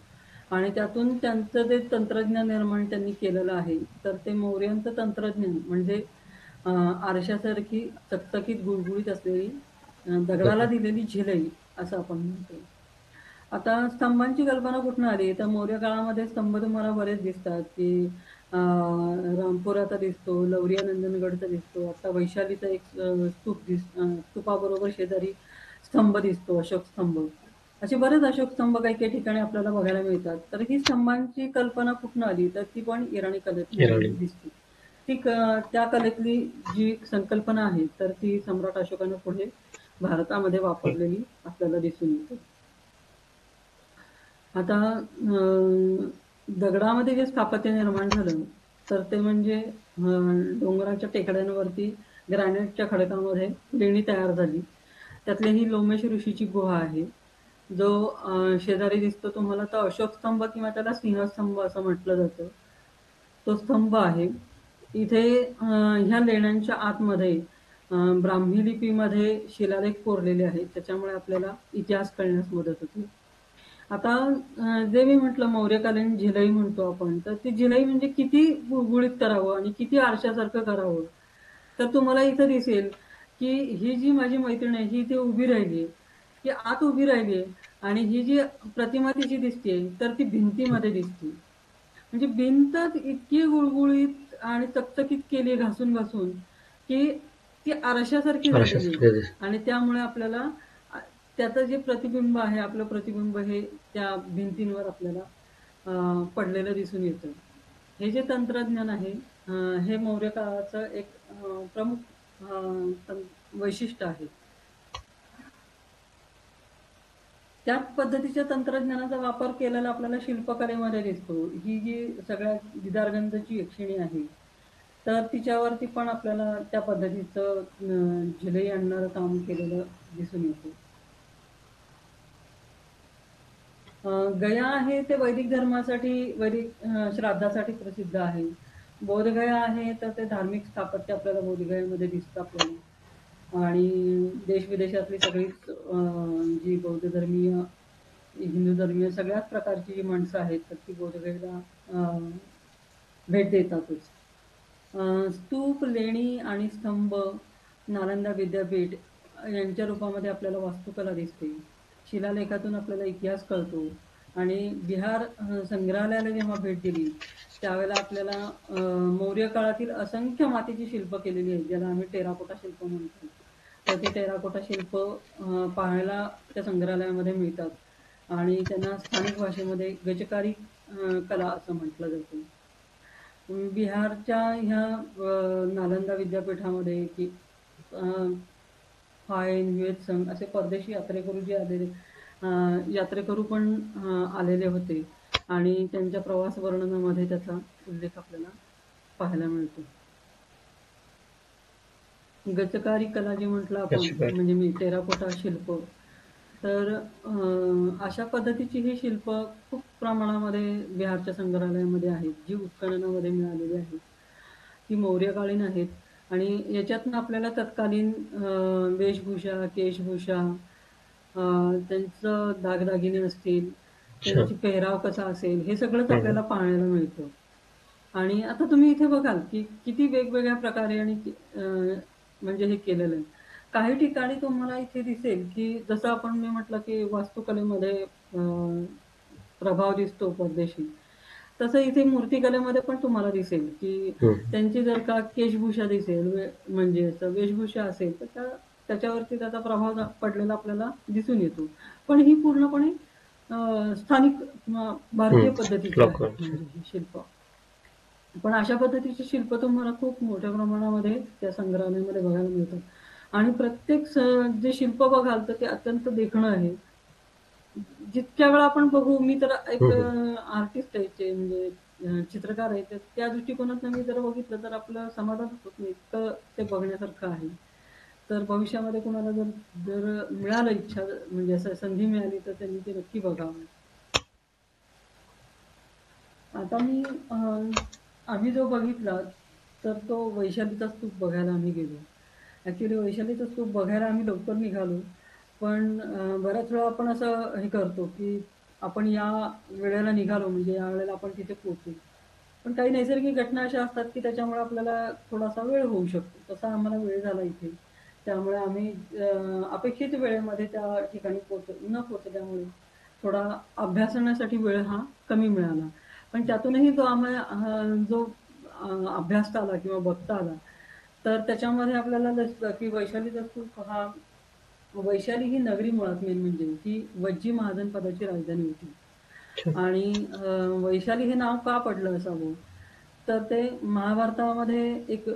Speaker 2: आणि त्यातून त्यांचं जे तंत्रज्ञान निर्माण त्यांनी केलेलं आहे तर ते मौर्यांचं तंत्रज्ञान म्हणजे आरशासारखी चकचकीत गुळगुळीत असलेली दगडाला दिलेली झिलई असं आपण म्हणतो. आता स्तंभांची कल्पना कुठून आली तर मौर्य काळामध्ये स्तंभ तुम्हाला बरेच दिसतात की रामपुराचा दिसतो, लवरिया नंदनगडचा दिसतो, आता वैशालीचा एक स्तूपाबरोबर शेजारी स्तंभ दिसतो, अशोक स्तंभ. असे बरेच अशोक स्तंभ काही काही ठिकाणी आपल्याला बघायला मिळतात. तर ही स्तंभांची कल्पना कुठून आली तर ती पण इराणी कलेतून
Speaker 1: इराणी.
Speaker 2: दिसते. त्या कलेतली जी संकल्पना आहे तर ती सम्राट अशोकानं पुढे भारतामध्ये वापरलेली आपल्याला दिसून येते. आता दगडामध्ये जे स्थापत्य निर्माण झालं तर ते म्हणजे डोंगराच्या टेकड्यांवरती ग्रॅनाइटच्या खडकामध्ये लेणी तयार झाली. त्यातली ही लोमेश ऋषीची गुहा आहे. जो शेजारी दिसतो तुम्हाला तो अशोक स्तंभ किंवा त्याला सिंहस्तंभ असं म्हटलं जातं. तो स्तंभ आहे. इथे ह्या लेण्यांच्या आतमध्ये ब्राह्मी लिपीमध्ये शिलालेख कोरलेले आहेत. त्याच्यामुळे आपल्याला इतिहास कळण्यास मदत होते. आता जे मी म्हटलं मौर्यकालीन झिलई म्हणतो आपण तर ती झिलई म्हणजे किती गुळगुळीत करावं आणि किती आरशासारखं करावं तर तुम्हाला इथं दिसेल की ही जी माझी मैत्रीण आहे ही इथे उभी राहिली की आत उभी राहिली आणि ही जी प्रतिमा तिची दिसते तर ती भिंतीमध्ये दिसते. म्हणजे भिंत इतकी गुळगुळीत आणि चकचकीत केली घासून घासून की ती आरशासारखी झालेली आणि त्यामुळे आपल्याला त्याचं जे प्रतिबिंब आहे आपलं प्रतिबिंब हे त्या भिंतींवर आपल्याला पडलेलं दिसून येतं. हे जे तंत्रज्ञान आहे हे मौर्य काळाचं एक प्रमुख वैशिष्ट्य आहे. त्याच पद्धतीच्या तंत्रज्ञानाचा वापर केलेला आपल्याला शिल्पकलेमध्ये दिसतो. ही जी सगळ्यात दिदारगंजची यक्षिणी आहे तर तिच्यावरती पण आपल्याला त्या पद्धतीचं झिलई आणणारं काम केलेलं दिसून येतं. गया आहे ते वैदिक धर्मासाठी वैदिक श्राद्धासाठी प्रसिद्ध आहे. बोधगया आहे तर ते धार्मिक स्थापत्य आपल्याला बोधगयामध्ये दिसतं आपल्याला आणि देश-विदेशातली सगळीच जी बौद्ध धर्मीय, हिंदू धर्मीय सगळ्याच प्रकारची जी माणसं आहेत तर ती बोधगयेला भेट देतातच. स्तूप, लेणी आणि स्तंभ, नालंदा विद्यापीठ यांच्या रूपामध्ये आपल्याला वास्तुकला दिसते. शिलालेखातून आपल्याला इतिहास कळतो आणि बिहार संग्रहालयाला जेव्हा भेट दिली त्यावेळेला आपल्याला मौर्य काळातील असंख्य मातीची शिल्प केलेली आहेत ज्याला आम्ही टेराकोटा शिल्प म्हणतो. तर ते टेराकोटा शिल्प पाहायला त्या संग्रहालयामध्ये मिळतात आणि त्यांना स्थानिक भाषेमध्ये गजकारी कला असं म्हटलं जातं. बिहारच्या ह्या नालंदा विद्यापीठामध्ये की फाईन, विवेक असे परदेशी यात्रेकरू जे आलेले यात्रेकरू पण आलेले होते आणि त्यांच्या प्रवास वर्णनामध्ये त्याचा उल्लेख आपल्याला पाहायला मिळतो. गजकारी कला जी म्हटलं आपण म्हणजे मी टेराकोटा शिल्प तर अशा पद्धतीची ही शिल्प खूप प्रमाणामध्ये बिहारच्या संग्रहालयामध्ये आहेत जी उत्खननामध्ये मिळालेली आहेत. ती मौर्यकालीन आहेत आणि याच्यातनं आपल्याला तत्कालीन वेशभूषा, केशभूषा, त्यांचं दागदागिने असतील, त्यांची पेहराव कसा असेल हे सगळंच आपल्याला पाहायला मिळतं. आणि आता तुम्ही इथे बघाल की किती वेगवेगळ्या प्रकारे आणि म्हणजे हे केलेलं आहे. काही ठिकाणी तुम्हाला इथे दिसेल की जसं आपण मी म्हटलं की वास्तुकलेमध्ये प्रभाव दिसतो परदेशी, तसं इथे मूर्तिकलेमध्ये पण तुम्हाला दिसेल की
Speaker 1: हम्म.
Speaker 2: त्यांची जर का केशभूषा दिसेल म्हणजे असं वेशभूषा असेल तर त्याच्यावरती त्याचा प्रभाव पडलेला आपल्याला दिसून येतो. पण ही पूर्णपणे स्थानिक भारतीय पद्धतीची आहेत
Speaker 1: लोकांचे.
Speaker 2: म्हणजे ही शिल्प. पण अशा पद्धतीची शिल्प तुम्हाला खूप मोठ्या प्रमाणामध्ये त्या संग्रहालयामध्ये बघायला मिळतात. आणि प्रत्येक जे शिल्प बघाल तर ते अत्यंत देखणं आहे. जितक्या वेळा आपण बघू, मी तर एक
Speaker 1: हम्म.
Speaker 2: आर्टिस्ट आहे ते म्हणजे चित्रकार आहे, तर त्या दृष्टिकोनातनं मी जर बघितलं तर आपलं समाधानच होत नाही, इतकं ते बघण्यासारखं आहे. तर भविष्यामध्ये कुणाला जर जर मिळालं इच्छा म्हणजे असं संधी मिळाली तर त्यांनी ते नक्की बघावं. आता आम्ही जो बघितला तर तो वैशालीचा स्तूप बघायला आम्ही गेलो. ॲक्च्युअली वैशालीचा स्तूप बघायला आम्ही लवकर निघालो. पण बऱ्याच वेळा आपण असं हे करतो, की आपण या वेळेला निघालो म्हणजे या वेळेला आपण तिथे पोहोचू. पण काही नैसर्गिक घटना अशा असतात, की त्याच्यामुळे आपल्याला थोडासा वेळ होऊ शकतो. तसा आम्हाला वेळ झाला इथे. त्यामुळे आम्ही अपेक्षित वेळेमध्ये त्या ठिकाणी न पोहोचल्यामुळे थोडा अभ्यासण्यासाठी वेळ हा कमी मिळाला. पण त्यातूनही जो अभ्यासता आला किंवा बघता आला, तर त्याच्यामध्ये आपल्याला दिसलं की वैशालीचा स्तूप हा वैशाली ही नगरी मुळात मेन म्हणजे ही वज्जी महाजनपदाची राजधानी होती.
Speaker 1: अच्छा.
Speaker 2: आणि वैशाली हे नाव का पडलं असावं? तर ते महाभारतामध्ये एक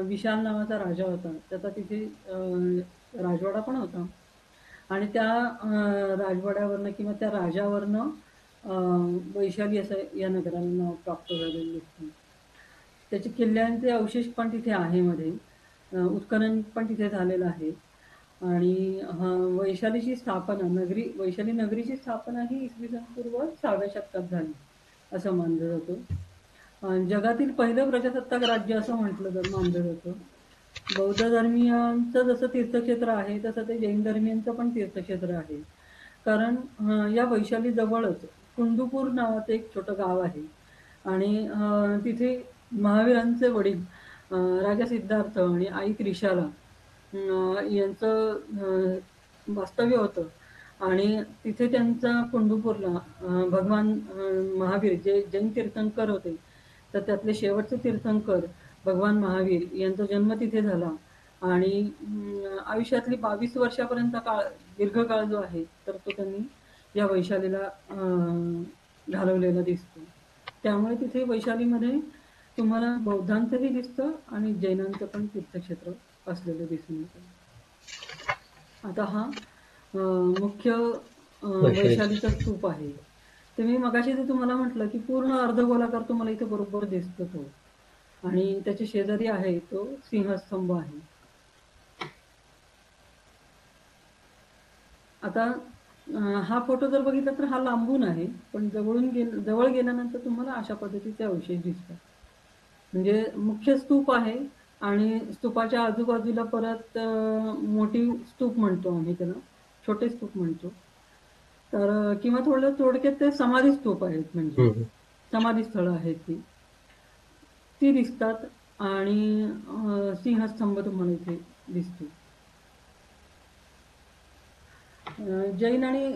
Speaker 2: विशाल नावाचा राजा होता. त्याचा तिथे राजवाडा पण होता. आणि त्या राजवाड्यावरनं किंवा त्या राजावरनं वैशाली असं या नगराला नाव प्राप्त झालेलं दिसतं. त्याचे किल्ल्यांचे अवशेष पण तिथे आहे मध्ये. उत्खनन पण तिथे झालेलं आहे. आणि वैशालीची स्थापना वैशाली नगरीची स्थापना ही इसवी सन पूर्व 6व्या शतकात झाली, असं मानलं जातं. जगातील पहिलं प्रजासत्ताक राज्य असं मानलं जातं. बौद्ध धर्मीयांचं जसं तीर्थक्षेत्र आहे, तसं ते जैन धर्मीयांचं पण तीर्थक्षेत्र आहे. कारण या वैशाली जवळच कुंदूपूर नावाचं एक छोटं गाव आहे. आणि तिथे महावीरांचे वडील राजा सिद्धार्थ आणि आई त्रिशाला यांचं वास्तव्य होतं. आणि तिथे त्यांचा कुंडूपूरला भगवान महावीर जे जैन तीर्थंकर होते, तर त्यातले शेवटचे तीर्थंकर भगवान महावीर यांचा जन्म तिथे झाला. आणि आयुष्यातली 22 वर्षापर्यंत दीर्घ काळ जो आहे तर तो त्यांनी या वैशालीला घालवलेला दिसतो. त्यामुळे तिथे वैशालीमध्ये तुम्हाला बौद्धांचंही दिसतं आणि जैनांचं पण तीर्थक्षेत्र असलेलं दिसून येतं. आता हा मुख्य
Speaker 1: वैशालीचा.
Speaker 2: वैशालीचा स्तूप आहे. तर मी मगाशी ते तुम्हाला म्हटलं की पूर्ण अर्धगोलाकार तुम्हाला इथे बरोबर दिसतो तो. आणि त्याच्या शेजारी आहे तो सिंहस्तंभ आहे. आता हा फोटो जर बघितला तर हा लांबून आहे, पण जवळ गेल्यानंतर तुम्हाला अशा पद्धतीचे अवशेष दिसतात. म्हणजे मुख्य स्तूप आहे आणि स्तूपाच्या आजूबाजूला परत मोठी स्तूप म्हणतो आम्ही त्याला, छोटे स्तूप म्हणतो. तर किंवा थोडक्यात ते समाधी स्तूप आहेत म्हणजे
Speaker 1: हम्म.
Speaker 2: समाधी स्थळं आहेत ती दिसतात. आणि सिंहस्तंभ तुम्हाला इथे दिसतो. जैन आणि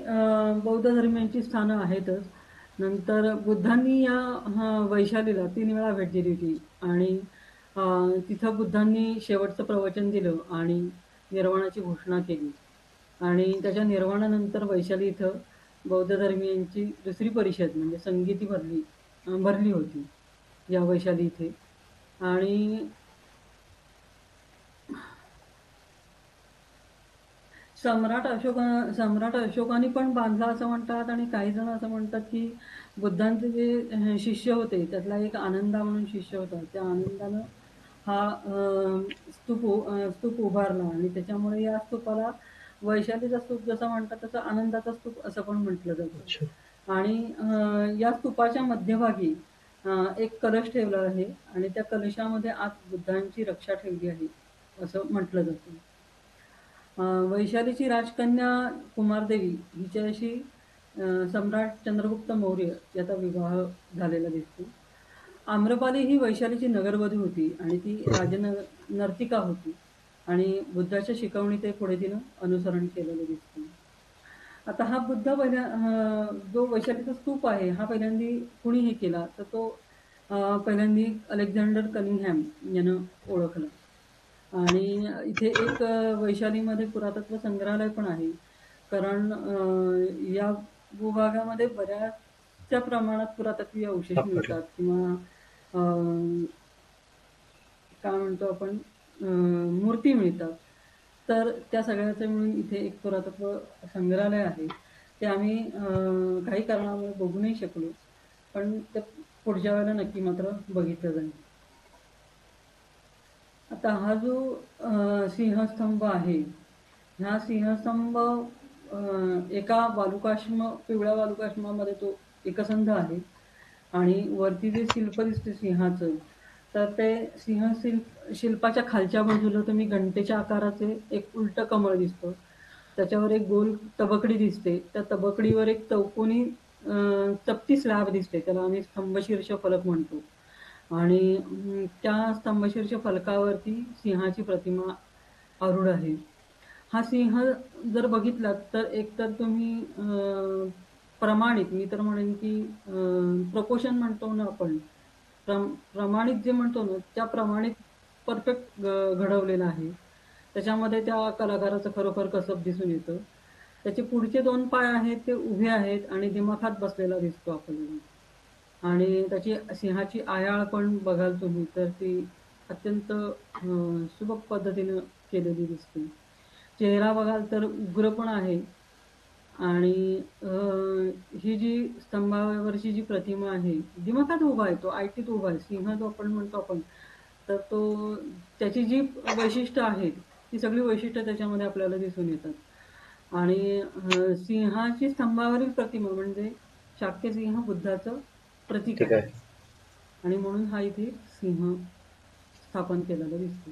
Speaker 2: बौद्ध धर्मियांची स्थानं आहेतच. नंतर बुद्धांनी या वैशालीला 3 वेळा भेट दिली होती. आणि तिथं बुद्धांनी शेवटचं प्रवचन दिलं आणि निर्वाणाची घोषणा केली. आणि त्याच्या निर्वाणानंतर वैशाली इथं बौद्ध धर्मियांची दुसरी परिषद म्हणजे संगीती भरली होती या वैशाली इथे. आणि सम्राट अशोकाने पण बांधला असं म्हणतात. आणि काही जण असं म्हणतात की बुद्धांचे जे शिष्य होते त्यातला एक आनंदा म्हणून शिष्य होता, त्या आनंदानं हा स्तूप उभारला. आणि त्याच्यामुळे या स्तूपाला वैशालीचा स्तूप जसं म्हणतात तसं आनंदाचा स्तूप असं पण म्हटलं
Speaker 1: अच्छा.
Speaker 2: जातं. आणि या स्तूपाच्या मध्यभागी एक कलश ठेवला आहे आणि त्या कलशामध्ये आत बुद्धांची रक्षा ठेवली आहे असं म्हटलं जातं. वैशालीची राजकन्या कुमारदेवी हिच्याशी सम्राट चंद्रगुप्त मौर्य याचा विवाह झालेला दिसतो. आम्रपाली ही वैशालीची नगरवधू होती आणि ती
Speaker 1: हम्म.
Speaker 2: नर्तिका होती. आणि बुद्धाच्या शिकवणी ते पुढे तिनं अनुसरण केलेलं दिसतं. आता हा बुद्ध जो वैशालीचा स्तूप आहे हा पहिल्यांदा कुणी हे केला तर तो पहिल्यांदा अलेक्झांडर कनिंगहॅम यानं ओळखला. आणि इथे एक वैशालीमध्ये पुरातत्व संग्रहालय पण आहे. कारण या भूभागामध्ये बऱ्याचशा प्रमाणात पुरातत्वीय अवशेष
Speaker 1: सापडलं.
Speaker 2: मिळतात किंवा काय म्हणतो आपण मूर्ती मिळतात. तर त्या सगळ्याचं मिळून इथे एक पुरातत्व संग्रहालय आहे. ते आम्ही काही कारणामुळे बघू नाही शकलो. पण ते पुढच्या वेळेला नक्की मात्र बघितलं जाईल. आता हा जो सिंहस्तंभ आहे, ह्या सिंहस्तंभ एका पिवळ्या वालुकाश्मामध्ये तो एकसंध आहे. आणि वरती जे शिल्प दिसते सिंहाचं, तर ते शिल्पाच्या खालच्या बाजूला तुम्ही घंटेच्या आकाराचे एक उलट कमळ दिसतं. त्याच्यावर एक गोल तबकडी दिसते. त्या तबकडीवर एक चौकोनी चपटी स्लॅब दिसते. त्याला आम्ही स्तंभशीर्ष फलक म्हणतो. आणि त्या स्तंभशीर्ष फलकावरती सिंहाची प्रतिमा आरूढ आहे. हा सिंह जर बघितलात तर एकतर तुम्ही प्रमाणित, मी तर म्हणेन की प्रपोर्शन म्हणतो ना आपण, प्रमाणित जे म्हणतो ना, त्या प्रमाणित परफेक्ट घडवलेलं आहे. त्याच्यामध्ये त्या कलाकाराचं खरोखर कसब दिसून येतं. त्याचे पुढचे 2 पाय आहेत ते उभे आहेत आणि दिमाखात बसलेला दिसतो आपल्याला. आणि त्याची सिंहाची आयाळ पण बघाल तुम्ही तर ती अत्यंत सुबक पद्धतीनं केलेली दिसते. चेहरा बघाल तर उग्र पण आहे. आणि ही जी स्तंभावरची जी प्रतिमा आहे, दिमाखात उभा आहे तो, आयटीत उभा आहे. सिंह जो आपण म्हणतो आपण, तर तो त्याची जी वैशिष्ट्य आहेत, ती सगळी वैशिष्ट्य त्याच्यामध्ये आपल्याला दिसून येतात. आणि सिंहाची स्तंभावरील प्रतिमा म्हणजे शाक्य सिंह बुद्धाचं प्रतीक
Speaker 1: ठीक
Speaker 2: आहे.
Speaker 1: आहे.
Speaker 2: आणि म्हणून हा इथे सिंह स्थापन केलेला दिसतो.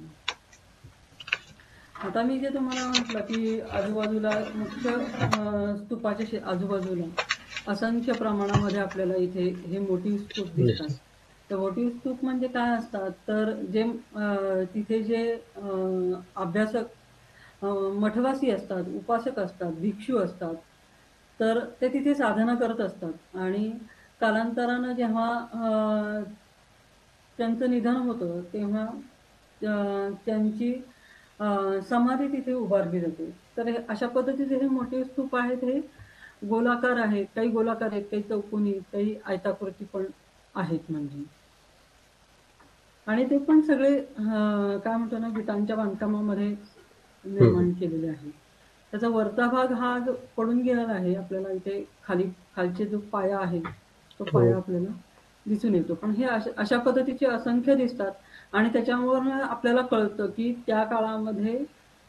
Speaker 2: आता मी जे तुम्हाला म्हटलं की आजूबाजूला मुख्य स्तूपाच्या आजूबाजूला असंख्य प्रमाणामध्ये आपल्याला इथे हे मोटिव्ह स्तूप दिसतात. तर मोटिव्ह स्तूप म्हणजे काय असतात तर जे तिथे जे अभ्यासक, मठवासी असतात, उपासक असतात, भिक्षू असतात, तर ते तिथे साधना करत असतात. आणि कालांतरानं जेव्हा त्यांचं निधन होतं तेव्हा त्यांची समाधी तिथे उभारली जाते. तर अशा पद्धतीचे हे मोठे स्तूप आहेत. हे गोलाकार आहेत, काही गोलाकार आहेत, काही चौकोनी, काही आयताकृती पण आहेत म्हणजे. आणि ते पण सगळे काय म्हणतो ना, विटांच्या बांधकामामध्ये निर्माण केलेले आहे. त्याचा वरचा भाग हा जो पडून गेलेला आहे, आपल्याला इथे खालचे जो पाया आहे तो पाया आपल्याला दिसून येतो. पण हे अशा पद्धतीचे असंख्य दिसतात. आणि त्याच्यावरून आपल्याला कळतं की त्या काळामध्ये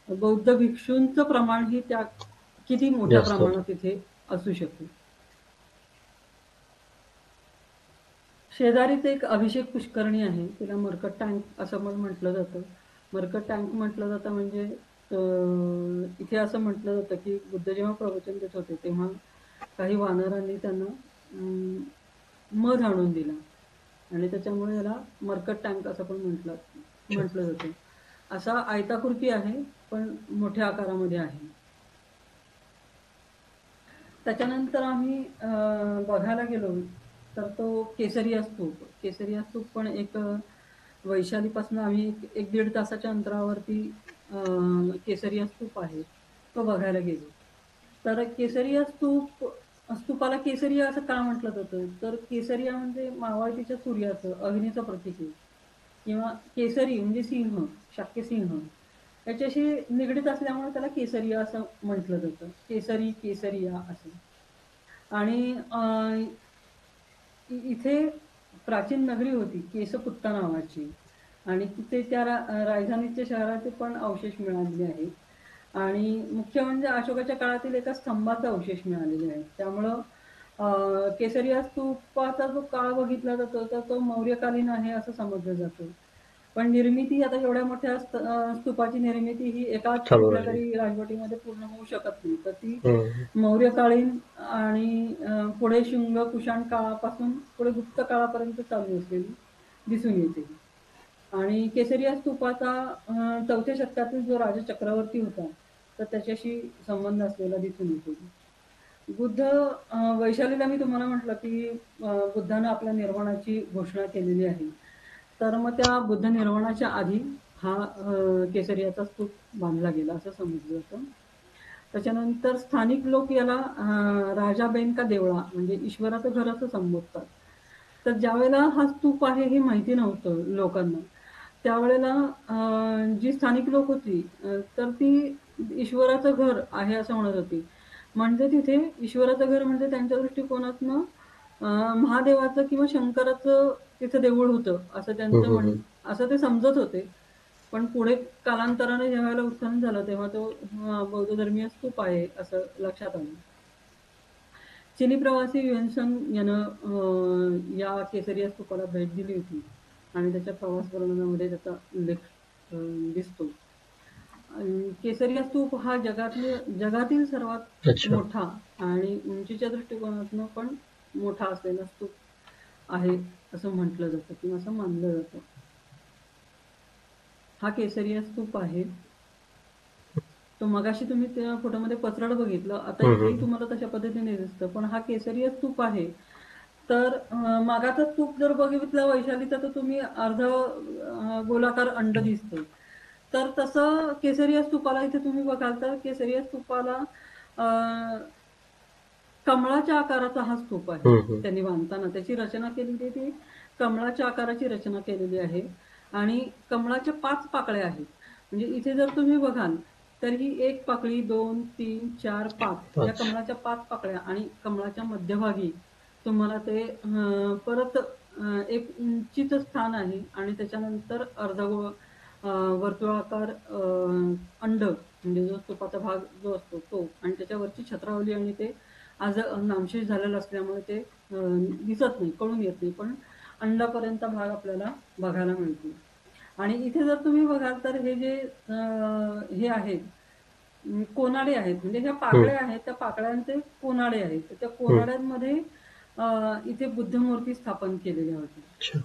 Speaker 2: बौद्ध भिक्षूंचं प्रमाण ही त्या किती मोठ्या
Speaker 1: जास्त होतं.
Speaker 2: प्रमाणात इथे असू शकते. शेजारीच एक अभिषेक पुष्करणी आहे, तिला मरकट टँक असं पण म्हटलं जातं. मरकट टँक म्हटलं जातं म्हणजे इथे असं म्हटलं जातं की बुद्ध जेव्हा प्रवचन देत होते तेव्हा काही वानरांनी त्यांना मध आणून दिला आणि त्याच्यामुळे याला मरकट टँक असं पण म्हटलं जातं. असा आयताकृती आहे पण मोठ्या आकारामध्ये आहे. त्याच्यानंतर आम्ही बघायला गेलो तर तो केसरिया स्तूप पण एक वैशालीपासून आम्ही 1-1.5 तासाच्या अंतरावरती केसरिया स्तूप आहे, तो बघायला गेलो. तर केसरिया स्तूपाला केसरिया असं का म्हटलं जातं तर केसरिया म्हणजे मावळतीच्या सूर्याचं, अग्नीचं प्रतीक आहे. किंवा केसरी म्हणजे सिंह, शाक्य सिंह याच्याशी निगडीत असल्यामुळे त्याला केसरिया असं म्हटलं जातं. केसरिया असं. आणि इथे प्राचीन नगरी होती केसपुत्ता नावाची आणि तिथे त्या राजधानीच्या शहराचे पण अवशेष मिळालेले आहेत. आणि मुख्य म्हणजे अशोकाच्या काळातील एका स्तंभाचा अवशेष मिळालेले आहेत. त्यामुळं केसरिया स्तूपाचा जो काळ बघितला जातो तर तो मौर्यकालीन आहे असं समजलं जातं. पण निर्मिती आता एवढ्या मोठ्या स्तूपाची निर्मिती ही एकाच
Speaker 1: चालू
Speaker 2: कुठल्या
Speaker 1: राहिली.
Speaker 2: तरी राजवटीमध्ये पूर्ण होऊ शकत नाही. तर ती मौर्यकालीन आणि पुढे कुशाण काळापासून पुढे गुप्त काळापर्यंत चालू असलेली दिसून येते. आणि केसरिया स्तूपाचा 4थ्या शतकातील जो राजा चक्रवर्ती होता तर त्याच्याशी संबंध असलेला दिसून येतो. बुद्ध वैशालीला मी तुम्हाला म्हटलं की बुद्धानं आपल्या निर्वाणाची घोषणा केलेली आहे. तर मग त्या बुद्ध निर्वाणाच्या आधी हा केसरियाचा स्तूप बांधला गेला असं समजलं जातं. त्याच्यानंतर स्थानिक लोक याला राजा बेन का देवळा म्हणजे ईश्वराचं घर असं संबोधतात. तर ज्यावेळेला हा स्तूप आहे हे माहिती नव्हतं लोकांना, त्यावेळेला जी स्थानिक लोक होती तर ती ईश्वराचं घर आहे असं म्हणत होती. म्हणजे तिथे ईश्वराचं घर म्हणजे त्यांच्या दृष्टिकोनातनं महादेवाचं किंवा शंकराचं तिथं देऊळ होतं असं त्यांचं असं ते समजत होते. पण पुढे कालांतराने जेव्हा उत्खनन झालं तेव्हा तो बौद्ध धर्मीय स्तूप आहे असं लक्षात आलं. चिनी प्रवासी युएनसंग यानं या केसरिया स्तूपाला भेट दिली होती आणि त्याच्या प्रवास वर्णनामध्ये त्याचा उल्लेख दिसतो. केसरिया स्तूप हा जगातील सर्वात मोठा आणि उंचीच्या दृष्टिकोनातून पण मोठा असलेला स्तूप आहे असं म्हटलं जातं किंवा असं मानलं जातं. हा केसरिया स्तूप आहे. तो मगाशी तुम्ही त्या फोटोमध्ये पचराड बघितलं, आता इथेही तुम्हाला तशा पद्धतीने दिसतं, पण हा केसरिया स्तूप आहे. तर मागाचा स्तूप जर बघितला वैशालीचा तर तुम्ही अर्ध गोलाकार अंड दिसतं. तर तसं केसरिया स्तूपाला इथे तुम्ही बघाल तर केसरिया स्तूपाला कमळाच्या आकाराचा हा स्तूप आहे. त्यांनी बांधताना त्याची रचना केलेली ती कमळाच्या आकाराची रचना केलेली आहे आणि कमळाच्या 5 पाकळ्या आहेत. म्हणजे इथे जर तुम्ही बघाल तर ही 1 पाकळी 2 3 4 5 या कमळाच्या 5 पाकळ्या आणि कमळाच्या मध्यभागी तुम्हाला ते परत एक उंचीचं स्थान आहे आणि त्याच्यानंतर अर्धगोळ वर्तुळाकार अंड म्हणजे जो स्तूपाचा भाग जो असतो तो आणि त्याच्यावरची छत्रावली आणि ते आज नामशेष झालेलं असल्यामुळे ते दिसत नाही, कळून येत नाही, पण अंडापर्यंत भाग आपल्याला बघायला मिळतो. आणि इथे जर तुम्ही बघाल तर हे जे हे आहेत कोनाडे आहेत म्हणजे ह्या पाकळ्या आहेत त्या पाकळ्यांचे कोनाडे आहेत. तर त्या कोनाड्यांमध्ये इथे बुद्धमूर्ती स्थापन केलेल्या होत्या.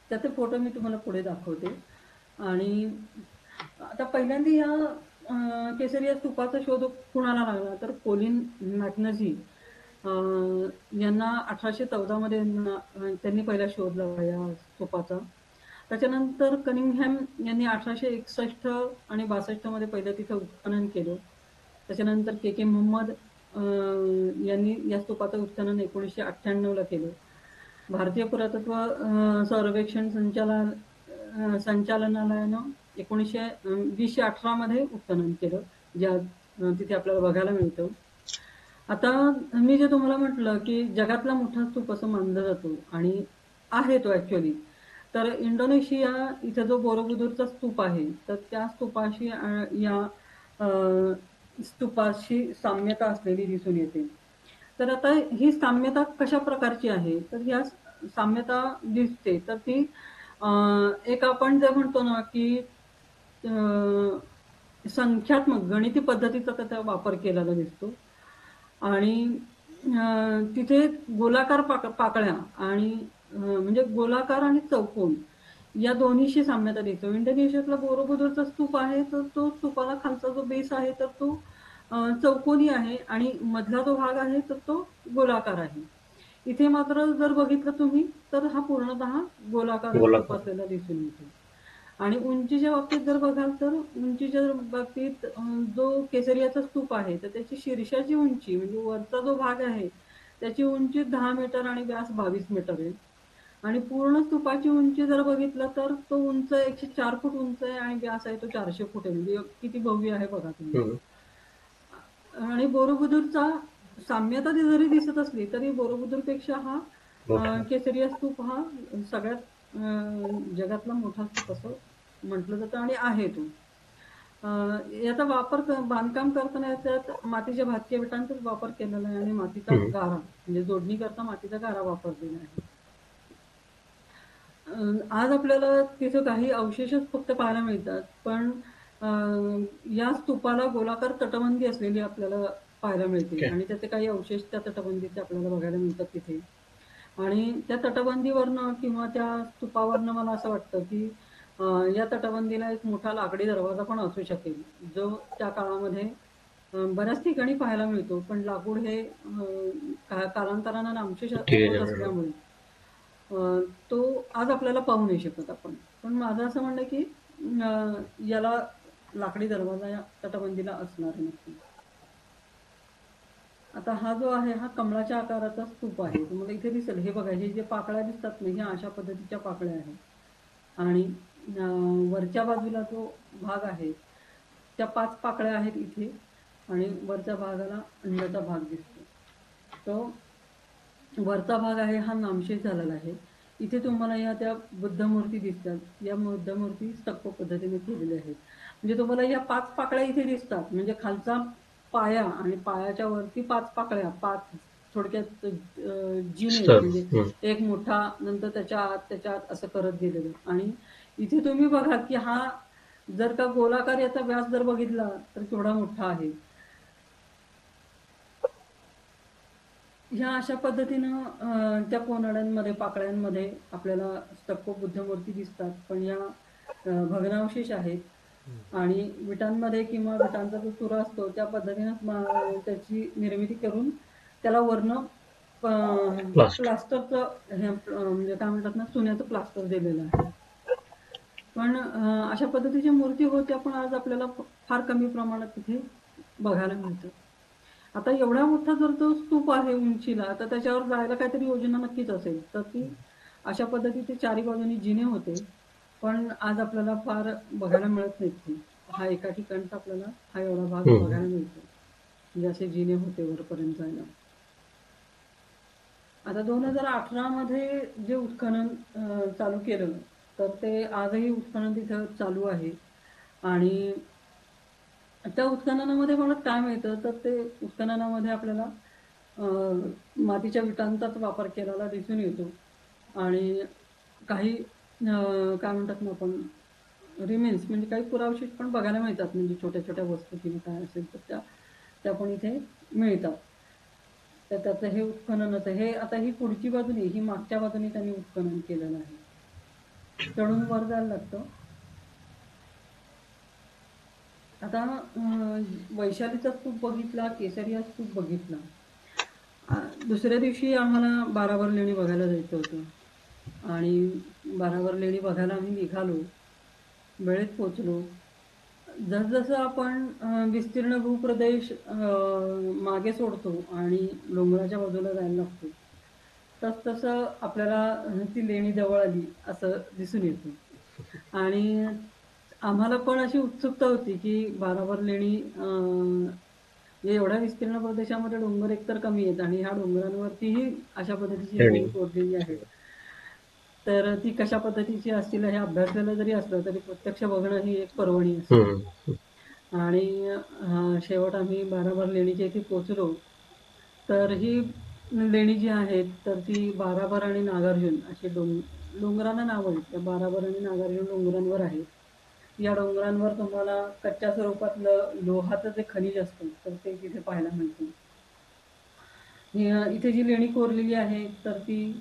Speaker 2: त्याचे फोटो मी तुम्हाला पुढे दाखवते. आणि आता पहिल्यांदा या केसरिया स्तूपाचा शोध कुणाला लागला तर कोलिन मॅकनझी यांना 1814 मध्ये त्यांनी पहिला शोध लावला या स्तूपाचा. त्याच्यानंतर कनिंगहॅम यांनी 1861 आणि 62 मध्ये पहिलं तिथं उत्खनन केलं. त्याच्यानंतर के के मोहम्मद यांनी या स्तूपाचं उत्खनन 1998 ला केलं. भारतीय पुरातत्व सर्वेक्षण संचालनालयानं 2018 मध्ये उत्खनन केलं, ज्या तिथे आपल्याला बघायला मिळतं. आता मी जे तुम्हाला म्हटलं की जगातला मोठा स्तूप असं मानलं जातो आणि आहे तो ऍक्च्युअली, तर इंडोनेशिया इथं जो बोरोबुदूरचा स्तूप आहे तर त्या स्तूपाशी या स्तूपाशी साम्यता असलेली दिसून येते. तर आता ही साम्यता कशा प्रकारची आहे तर या साम्यता दिसते तर ती एक आपण जे म्हणतो ना की संख्यात्मक गणिती पद्धतीचा त्याचा वापर केलेला दिसतो आणि तिथे गोलाकार पाकळ्या आणि म्हणजे गोलाकार आणि चौकोन या दोन्हीशी साम्यता दिसतो. इंडोनेशियातला बोरोबुदूरचा स्तूप आहे तर तो स्तूपाला खालचा जो बेस आहे तर तो चौकोनी आहे आणि मधला जो भाग आहे तर तो गोलाकार आहे. इथे मात्र जर बघितलं तुम्ही तर हा पूर्णतः गोलाकार स्तूप असलेला दिसून येतो. आणि उंचीच्या बाबतीत जर बघाल तर उंचीच्या बाबतीत जो केसरियाचा स्तूप आहे तर त्याची शीर्षाची उंची म्हणजे वरचा जो भाग आहे त्याची उंची 10 मीटर आणि व्यास 22 मीटर आहे. आणि पूर्ण स्तूपाची उंची जर बघितलं तर तो उंच 104 फूट उंच आहे आणि व्यास आहे तो 400 फूट आहे. म्हणजे किती भव्य आहे बघा तुम्ही. आणि बोरोबुदूरचा साम्यता जरी दिसत असली तरी बोरोबुदूरपेक्षा हा केसरिया स्तूप हा सगळ्यात जगातला मोठा स्तूप असं म्हटलं जातं आणि आहे तो. याचा वापर बांधकाम करताना त्यात मातीच्या भातक्या विटांचाच वापर केलेला आहे आणि मातीचा गारा म्हणजे जोडणी करता मातीचा गारा वापरलेला आहे. आज आपल्याला तिथं काही अवशेषच फक्त पाहायला मिळतात, पण या स्तूपाला गोलाकार तटबंदी असलेली आपल्याला पाहायला मिळते आणि त्याचे काही अवशेष त्या तटबंदीचे आपल्याला बघायला मिळतात तिथे. आणि त्या तटबंदीवरनं किंवा त्या स्तूपावरनं मला असं वाटतं की या तटबंदीला एक मोठा लाकडी दरवाजा पण असू शकेल, जो त्या काळामध्ये बऱ्याच ठिकाणी पाहायला मिळतो. पण लाकूड हे कालांतरानं नामशेष
Speaker 1: ठीक
Speaker 2: होत
Speaker 1: आहे.
Speaker 2: असल्यामुळे तो आज आपल्याला पाहू नाही शकत आपण. पण माझं असं म्हणणं आहे की याला लाकडी दरवाजा या तटबंदीला असणार आहे नक्की. आता हा जो आहे हा कमळाच्या आकाराचा स्तूप आहे. तुम्हाला इथे दिसेल, हे बघा, हे जे पाकळ्या दिसतात ना, ह्या अशा पद्धतीच्या पाकळ्या आहेत. आणि वरच्या बाजूला जो भाग आहे त्या 5 पाकळ्या आहेत इथे, आणि वरच्या भागाला अन्नाचा भाग दिसतो. तो वरचा भाग आहे हा नामशेष झालेला आहे. इथे तुम्हाला या त्या बुद्ध मूर्ती दिसतात. या बुद्ध मूर्ती स्तक्को पद्धतीने केलेल्या आहेत. म्हणजे तुम्हाला या 5 पाकळ्या इथे दिसतात. म्हणजे खालचा पाया आणि पायाच्या वरती 5 पाकळ्या, 5 थोडक्यात जिने,
Speaker 1: स्तर.
Speaker 2: म्हणजे एक मोठा, नंतर त्याच्या आत असं करत गेलेलं. आणि इथे तुम्ही बघा की हा जर का गोलाकार याचा व्यास जर बघितला तर केवढा मोठा आहे. ह्या अशा पद्धतीनं त्या कोनाड्यांमध्ये, पाकळ्यांमध्ये आपल्याला स्तक्को बुद्धमूर्ती दिसतात. पण या भग्नावशेष आहेत आणि विटांमध्ये किंवा विटांचा जो चुरा असतो त्या पद्धतीनं त्याची निर्मिती करून त्याला वरनं
Speaker 1: प्लास्टर.
Speaker 2: प्लास्टरचं म्हणजे काय म्हणतात ना, चुन्याचं प्लास्टर दिलेलं आहे. पण अशा पद्धतीच्या मूर्ती होत्या, पण आज आपल्याला फार कमी प्रमाणात तिथे बघायला मिळतं. आता एवढा मोठा जर तो स्तूप आहे उंचीला, तर त्याच्यावर जायला काहीतरी योजना नक्कीच असेल. तर ती अशा पद्धतीचे चारी बाजूनी जिने होते, पण आज आपल्याला फार बघायला मिळत नाहीत ते. हा एका ठिकाणचा आपल्याला हा एवढा भाग बघायला मिळतो, म्हणजे असे जिने होते वरपर्यंत जायला. आता 2018 मध्ये जे उत्खनन चालू केलं, तर ते आजही उत्खनन तिथं चालू आहे. आणि त्या उत्खननामध्ये मला काय मिळतं, तर ते उत्खननामध्ये आपल्याला मातीच्या विटांचाच वापर केलेला दिसून येतो. आणि काही काय म्हणतात ना आपण, रिमेन्स म्हणजे काही पुरावशेष पण बघायला मिळतात. म्हणजे छोट्या छोट्या वस्तू किंवा काय असेल तर त्या पण इथे मिळतात. तर त्याचं हे उत्खननाचं हे, आता ही पुढची बाजूनी, ही मागच्या बाजूनी त्यांनी उत्खनन केलेलं आहे. चढून वर जायला लागतं. आता वैशालीचा स्तूप बघितला, केसरिया स्तूप बघितला. दुसऱ्या दिवशी आम्हाला बारावर लेणी बघायला जायचं होतं आणि बारावर लेणी बघायला आम्ही निघालो. वेळेत पोचलो. जसजसं आपण विस्तीर्ण भूप्रदेश मागे सोडतो आणि डोंगराच्या बाजूला जायला लागतो, तसतसं आपल्याला ती लेणी जवळ आली असं दिसून येतं. आणि आम्हाला पण अशी उत्सुकता होती की बारावर लेणी एवढ्या विस्तीर्ण प्रदेशामध्ये डोंगर एकतर कमी आहेत आणि ह्या डोंगरांवरतीही अशा पद्धतीची लेणी कोरलेली आहेत. तर ती कशा पद्धतीची असतील हे अभ्यासलेलं जरी असलं तरी प्रत्यक्ष बघणं ही एक पर्वणी असते. आणि शेवट आम्ही बारावर लेणीच्या इथे पोचलो. तर ही लेणी जी आहेत, तर ती बारावर आणि नागार्जुन अशी डोंगरांना नावं आहेत. त्या बारावर आणि नागार्जुन डोंगरांवर आहेत. या डोंगरांवर तुम्हाला कच्च्या स्वरूपातलं लोहाचं जे खनिज असतं, तर ते तिथे पाहायला मिळतं. इथे जी लेणी कोरलेली आहे, तर ती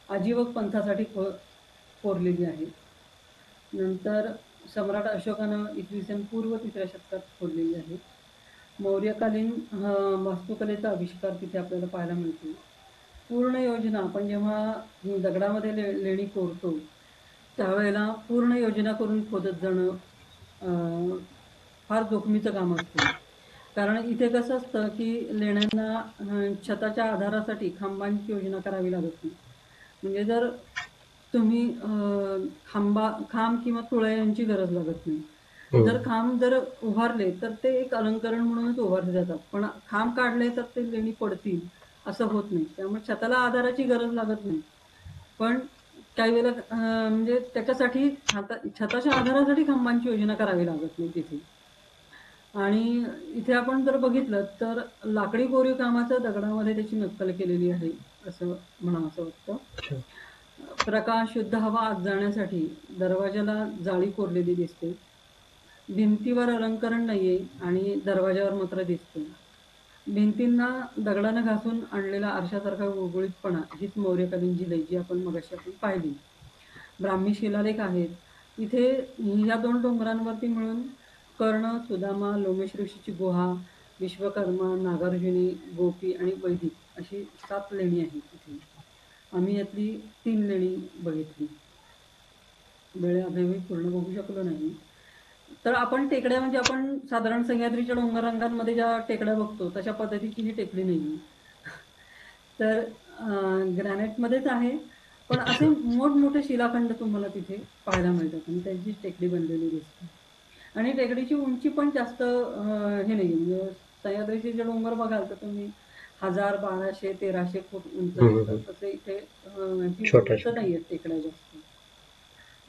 Speaker 2: आजीवक पंथासाठी कोरलेली आहे. नंतर सम्राट अशोकानं इसवी सन पूर्व 3ऱ्या शतकात खोदलेली आहे. मौर्यकालीन वास्तुकलेचा आविष्कार तिथे आपल्याला पाहायला मिळतो. पूर्ण योजना, आपण जेव्हा दगडामध्ये लेणी कोरतो त्यावेळेला पूर्ण योजना करून खोदत जाणं फार जोखमीचं काम असतं. कारण इथे कसं असतं की लेण्यांना छताच्या आधारासाठी खांबांची योजना करावी लागत नाही. म्हणजे जर तुम्ही खांब किंवा तुळया यांची गरज लागत नाही. जर खांब जर उभारले तर ते एक अलंकरण म्हणूनच उभारले जातात. पण खांब काढले तर ते लेणी पडतील असं होत नाही. त्यामुळे छताला आधाराची गरज लागत नाही. पण काही वेळेला म्हणजे त्याच्यासाठी छताच्या आधारासाठी खांबांची योजना करावी लागत नाही तिथे. आणि इथे आपण जर बघितलं तर लाकडी कोरीव कामाचं दगडामध्ये त्याची नक्कल केलेली आहे असं म्हणावंसं वाटतं. प्रकाश, शुद्ध हवा आत जाण्यासाठी दरवाजाला जाळी कोरलेली दिसते. भिंतीवर अलंकरण नाहीये आणि दरवाजावर मात्र दिसते. भिंतींना दगडानं घासून आणलेला आरशासारखा गुळगुळीतपणा हीच मौर्यकालीन झिलई जी आपण पाहिली. ब्राह्मी शिलालेख आहेत इथे. या 2 डोंगरांवरती मिळून कर्ण, सुदामा, लोमेश ऋषीची गुहा, विश्वकर्मा, नागार्जुनी, गोपी आणि वैदिक अशी 7 लेणी आहेत इथे. आम्ही यातली 3 लेणी बघितली. वेळेअभावी पूर्ण बघू शकलो नाही. तर आपण टेकड्या म्हणजे आपण साधारण सह्याद्रीच्या डोंगररांगांमध्ये ज्या टेकड्या बघतो तशा पद्धतीची ही टेकडी नाही. तर ग्रॅनाइटमध्येच आहे, पण असे मोठमोठे शिलाखंड तुम्हाला तिथे पाहायला मिळतात आणि त्यांची टेकडी बनलेली दिसते. आणि टेकडीची उंची पण जास्त हे नाही, म्हणजे सह्याद्रीचे जे डोंगर बघाल तर तुम्ही 1000, 1200, 1300 फूट उंच दिसतात. तसे इथे उंच नाही आहेत टेकड्या जास्त.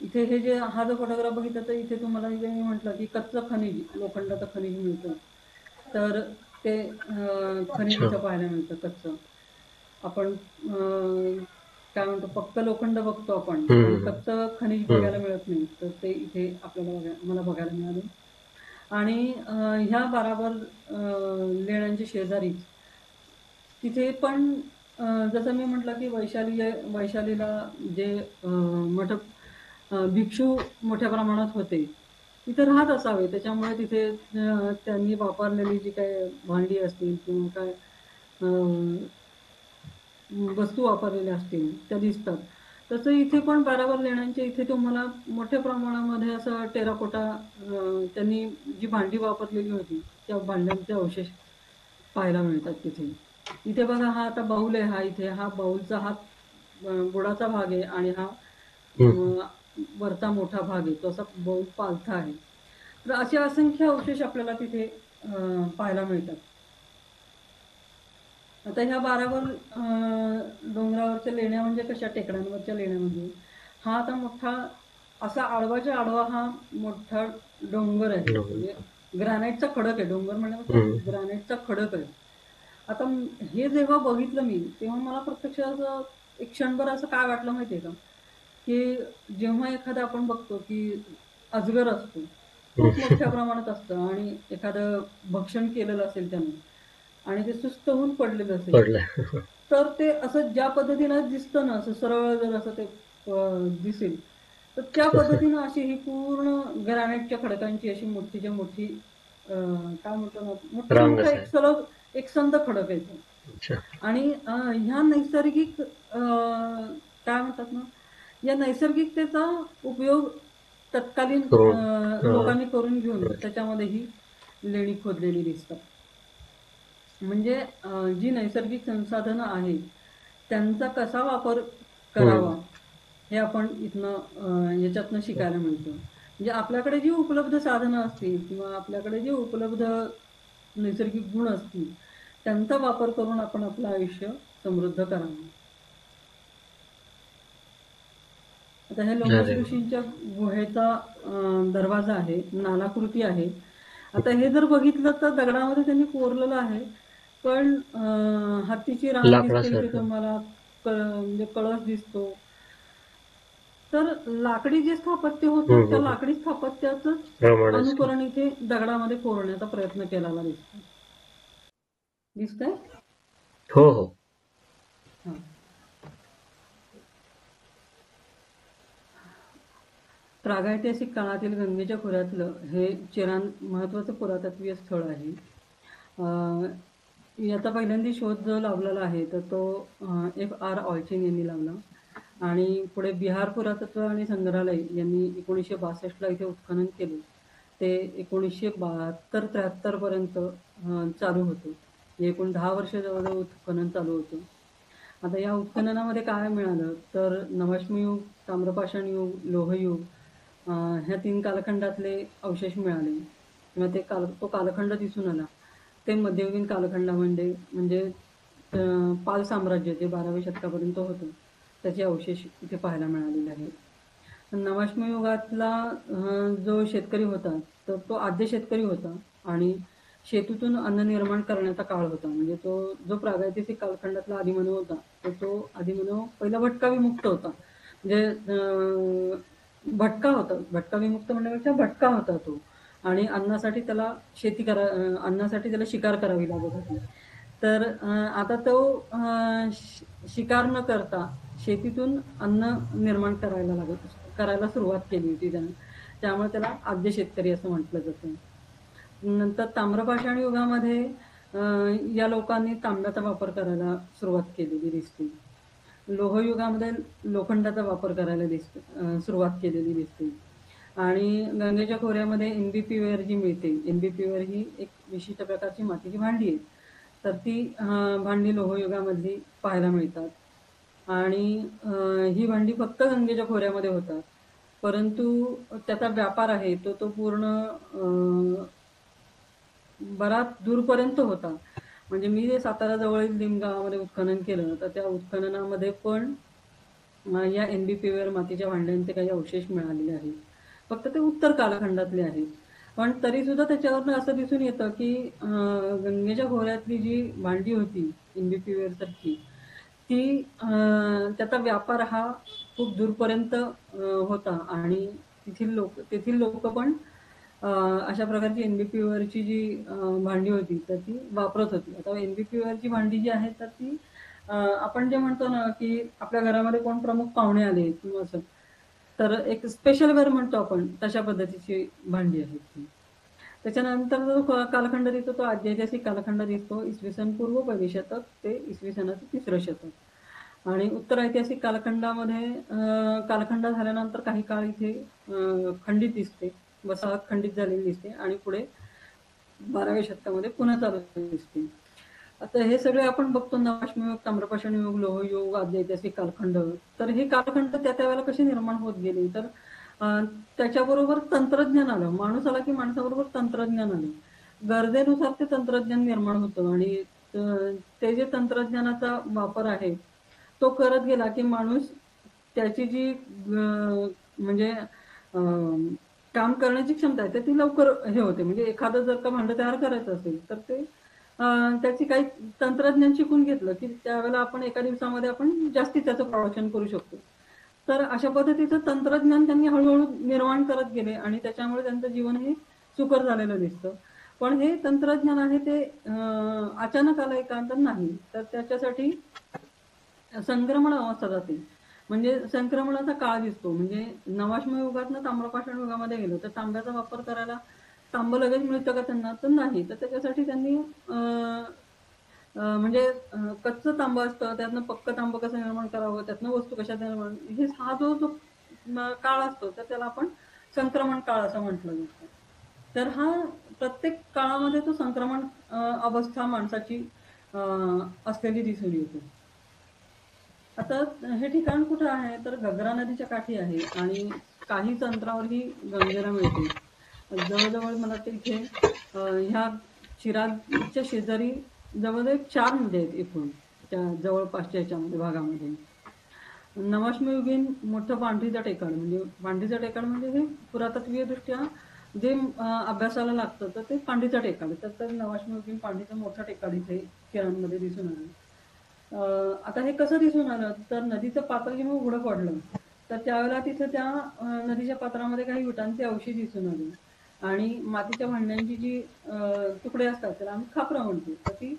Speaker 2: इथे हे जे हा जो फोटोग्राफ बघितला तर इथे तुम्हाला जे मी म्हटलं की कच्चं खनिज, लोखंडाचं खनिज मिळतं. तर ते खनिज इथं पाहायला मिळतं कच्चं. आपण काय म्हणतो पक्क लोखंड बघतो आपण, पण कच्चं खनिज बघायला मिळत नाही. तर ते इथे आपल्याला मला बघायला मिळालं. आणि ह्या बराबर लेण्यांच्या शेजारी तिथे पण जसं मी म्हटलं की वैशालीला जे मठ भिक्षू मोठ्या प्रमाणात होते तिथे राहत असावे, त्याच्यामुळे तिथे त्यांनी वापरलेली जी काय भांडी असतील किंवा काय वस्तू वापरलेल्या असतील त्या दिसतात. तसं इथे पण बराबर लेण्यांच्या इथे तुम्हाला मोठ्या प्रमाणामध्ये असं टेराकोटा त्यांनी जी भांडी वापरलेली होती त्या भांड्यांचे अवशेष पाहायला मिळतात तिथे. इथे बघा हा आता बाऊल आहे, हा इथे हा बाऊलचा हा बुडाचा भाग आहे आणि हा वरचा मोठा भाग आहे, तो असा बाऊल पालथा आहे. तर असे असंख्य अवशेष आपल्याला तिथे पाहायला मिळतात. आता ह्या बारावर डोंगरावरच्या लेण्या म्हणजे कशा, टेकड्यांवरच्या लेण्या म्हणजे हा आता मोठा असा आडवाच्या आडवा हा मोठा डोंगर आहे, म्हणजे ग्रॅनाइटचा खडक आहे. डोंगर म्हणजे ग्रॅनाइटचा खडक आहे. आता हे जेव्हा बघितलं मी तेव्हा मला प्रत्यक्ष असं एक क्षणभर असं काय वाटलं माहितीये का, की जेव्हा एखादा आपण बघतो की अजगर असतो, खूप मोठ्या प्रमाणात असतं आणि एखादं भक्षण केलेलं असेल त्याने आणि ते सुस्त होऊन पडलेलं असेल, तर ते असं ज्या पद्धतीनं दिसतं ना, असं सरळ जर असं ते दिसेल तर त्या पद्धतीनं अशी ही पूर्ण ग्रॅनाइटच्या खडकांची अशी मोठीच्या मोठी काय म्हणतो ना, मोठा मोठा एक सलग एकसंध खडक आहे तो. आणि ह्या नैसर्गिक काय म्हणतात ना, या नैसर्गिकतेचा उपयोग तत्कालीन लोकांनी करून घेऊन त्याच्यामध्ये ही लेणी खोदलेली दिसतात. म्हणजे जी नैसर्गिक संसाधनं आहेत त्यांचा कसा वापर करावा हे आपण इथनं याच्यातनं शिकायला मिळतं. म्हणजे आपल्याकडे जी उपलब्ध साधनं असतील किंवा आपल्याकडे जे उपलब्ध नैसर्गिक गुण असतील त्यांचा वापर करून आपण आपलं आयुष्य समृद्ध करावं. आता हे लोमेश ऋषींच्या गुहेचा दरवाजा आहे, नालाकृती आहे. आता हे जर बघितलं तर दगडामध्ये त्यांनी कोरलेलं आहे, पण हत्तीची रांग दिसते इथे तुम्हाला, म्हणजे कळस दिसतो. तर लाकडी जे स्थापत्य होतं त्या लाकडी स्थापत्याचं अनुकरण इथे दगडामध्ये कोरण्याचा प्रयत्न केलेला दिसतो. दिसतंय?
Speaker 1: हो हो.
Speaker 2: प्रागैतिहासिक काळातील गंगेच्या खोऱ्यातलं हे महत्वाचं पुरातत्वीय स्थळ आहे. याचा पहिल्यांदा शोध जो लावलेला आहे तर तो F.R. ऑल्चिन यांनी लावला आणि पुढे बिहार पुरातत्व आणि संग्रहालय यांनी 1962ला इथे उत्खनन केले. ते 1972-73 पर्यंत चालू होतं. एकूण 10 वर्ष जवळजवळ उत्खनन चालू होतं. आता या उत्खननामध्ये काय मिळालं तर नवाश्मयुग, ताम्रपाषाण युग, लोहयुग ह्या 3 कालखंडातले अवशेष मिळाले किंवा तो कालखंड दिसून आला. ते मध्ययुगीन कालखंडामध्ये म्हणजे पाल साम्राज्य जे 12व्या शतकापर्यंत होतं त्याचे अवशेष इथे पाहायला मिळालेले आहेत. नवाश्मयुगातला जो शेतकरी होता तर तो आद्य शेतकरी होता आणि शेतीतून अन्न निर्माण करण्याचा काळ होता. म्हणजे तो जो प्रागैतिहासिक कालखंडातला आदिमानव होता तर तो आदिमानव पहिला भटका विमुक्त होता. म्हणजे भटका विमुक्त म्हणण्यापेक्षा भटका होता तो आणि अन्नासाठी त्याला शिकार करावी लागत होती. तर आता तो शिकार न करता शेतीतून अन्न निर्माण करायला सुरुवात केली होती त्यानं. त्यामुळे त्याला आद्य शेतकरी असं म्हटलं जातं. नंतर ताम्रपाषाण युगामध्ये या लोकांनी तांब्याचा वापर करायला सुरुवात केलेली दिसते. लोहयुगामध्ये लोखंडाचा वापर करायला सुरुवात केलेली दिसते. आणि गंगेच्या खोऱ्यामध्ये एनबीपीवेअर जी मिळते, एनबीपीवेअर ही एक विशिष्ट प्रकारची मातीची भांडी आहे. तर ती भांडी लोहयुगामधली पाहायला मिळतात. आणि ही भांडी फक्त गंगेच्या खोऱ्यामध्ये होतात. परंतु त्याचा व्यापार आहे तो पूर्ण बराच दूरपर्यंत होता. म्हणजे मी जे साताराजवळील लिम गावामध्ये उत्खनन केलं, तर त्या उत्खननामध्ये पण या एनबीपीवेअर मातीच्या भांड्यांचे काही अवशेष मिळालेले आहेत. फक्त ते उत्तर कालखंडातले आहेत. पण तरी सुद्धा त्याच्यावरनं असं दिसून येतं की गंगेच्या खोऱ्यातली जी भांडी होती एनबीपीवेअर सारखी, ती त्याचा व्यापार हा खूप दूरपर्यंत होता. आणि तेथील लोक पण अशा प्रकारची एनबीपीवेअरची जी भांडी होती तर ती वापरत होती. आता एनबीपीवेअरची भांडी जी आहे तर ती आपण जे म्हणतो ना की आपल्या घरामध्ये कोण प्रमुख पाहुणे आले किंवा असं, तर एक स्पेशल वेअर म्हणतो आपण, तशा पद्धतीची भांडी आहेत ती. त्याच्यानंतर जो कालखंड दिसतो तो ऐतिहासिक कालखंड दिसतो, इसवी सन पूर्व 1ली शतक ते इसवी सनाचं 3रं शतक. आणि उत्तर ऐतिहासिक कालखंडामध्ये कालखंड झाल्यानंतर काही काळ इथे खंडित दिसते, वसाहत खंडित झालेली दिसते आणि पुढे 12व्या शतकामध्ये पुन्हा चालू दिसते. आता हे सगळे आपण बघतो, नवाश्मयुग, ताम्रपाषाण युग, लोहयुग, आद्य ऐतिहासिक कालखंड. तर हे कालखंड त्या वेळेला कसे निर्माण होत गेले, तर त्याच्याबरोबर तंत्रज्ञान आलं. माणूस आला की माणसाबरोबर तंत्रज्ञान आलं. गरजेनुसार ते तंत्रज्ञान निर्माण होतं. आणि ते जे तंत्रज्ञानाचा वापर आहे तो करत गेला की माणूस त्याची जी म्हणजे काम करण्याची क्षमता आहे ती लवकर हे होते. म्हणजे एखादं जर का भांडं तयार करायचं असेल तर ते त्याची काही तंत्रज्ञान शिकून घेतलं की त्यावेळेला आपण एका दिवसामध्ये आपण जास्ती त्याचं प्रोडक्शन करू शकतो. तर अशा पद्धतीचं तंत्रज्ञान त्यांनी हळूहळू निर्माण करत गेले आणि त्याच्यामुळे त्यांचं जीवन हे सुकर झालेलं दिसतं. पण हे तंत्रज्ञान आहे ते अचानक आलंय का, तर नाही. तर त्याच्यासाठी संक्रमण अवस्था जाते. म्हणजे संक्रमणाचा काळ दिसतो. म्हणजे नवाश्म युगातनं ताम्रपाषाण युगामध्ये गेलो तर तांब्याचा वापर करायला तांबं लगेच मिळतं का त्यांना, तर नाही. तर त्याच्यासाठी त्यांनी म्हणजे कच्चं तांबं असतं, त्यातनं पक्कं तांबं कसं निर्माण करावं, त्यातनं वस्तू कशा निर्माण, हा जो काळ असतो तर त्याला आपण संक्रमण काळ असं म्हटलं जातं. तर हा प्रत्येक काळामध्ये तो संक्रमण अवस्था माणसाची असलेली दिसून येते. आता हे ठिकाण कुठं आहे, तर घग्रा नदीच्या काठी आहे आणि काहीच अंतरावर ही गंगेला मिळते. जवळजवळ मला वाटतं इथे ह्या चिरागच्या शेजारी जवळजवळ 4 नद्या आहेत एकूण त्या जवळपासच्या याच्यामध्ये भागामध्ये. नवाश्मयुगीन मोठं पांढरीचा टेकाड, म्हणजे पांढरीचा टेकाड म्हणजे हे पुरातत्वीय दृष्ट्या जे अभ्यासाला लागतं तर ते पांढरीचा टेकाड. तर नवाश्मयुगीन पांढरीचं मोठं टेकाड इथे किरणमध्ये दिसून आलं. आता हे कसं दिसून आलं, तर नदीचं पात्र जेव्हा उघडं पडलं तर त्यावेळेला तिथं त्या नदीच्या पात्रामध्ये काही विटांचे अवशेष दिसून आले. आणि मातीच्या भांड्यांची जी तुकडे असतात त्याला आम्ही खापरं म्हणतो, तर ती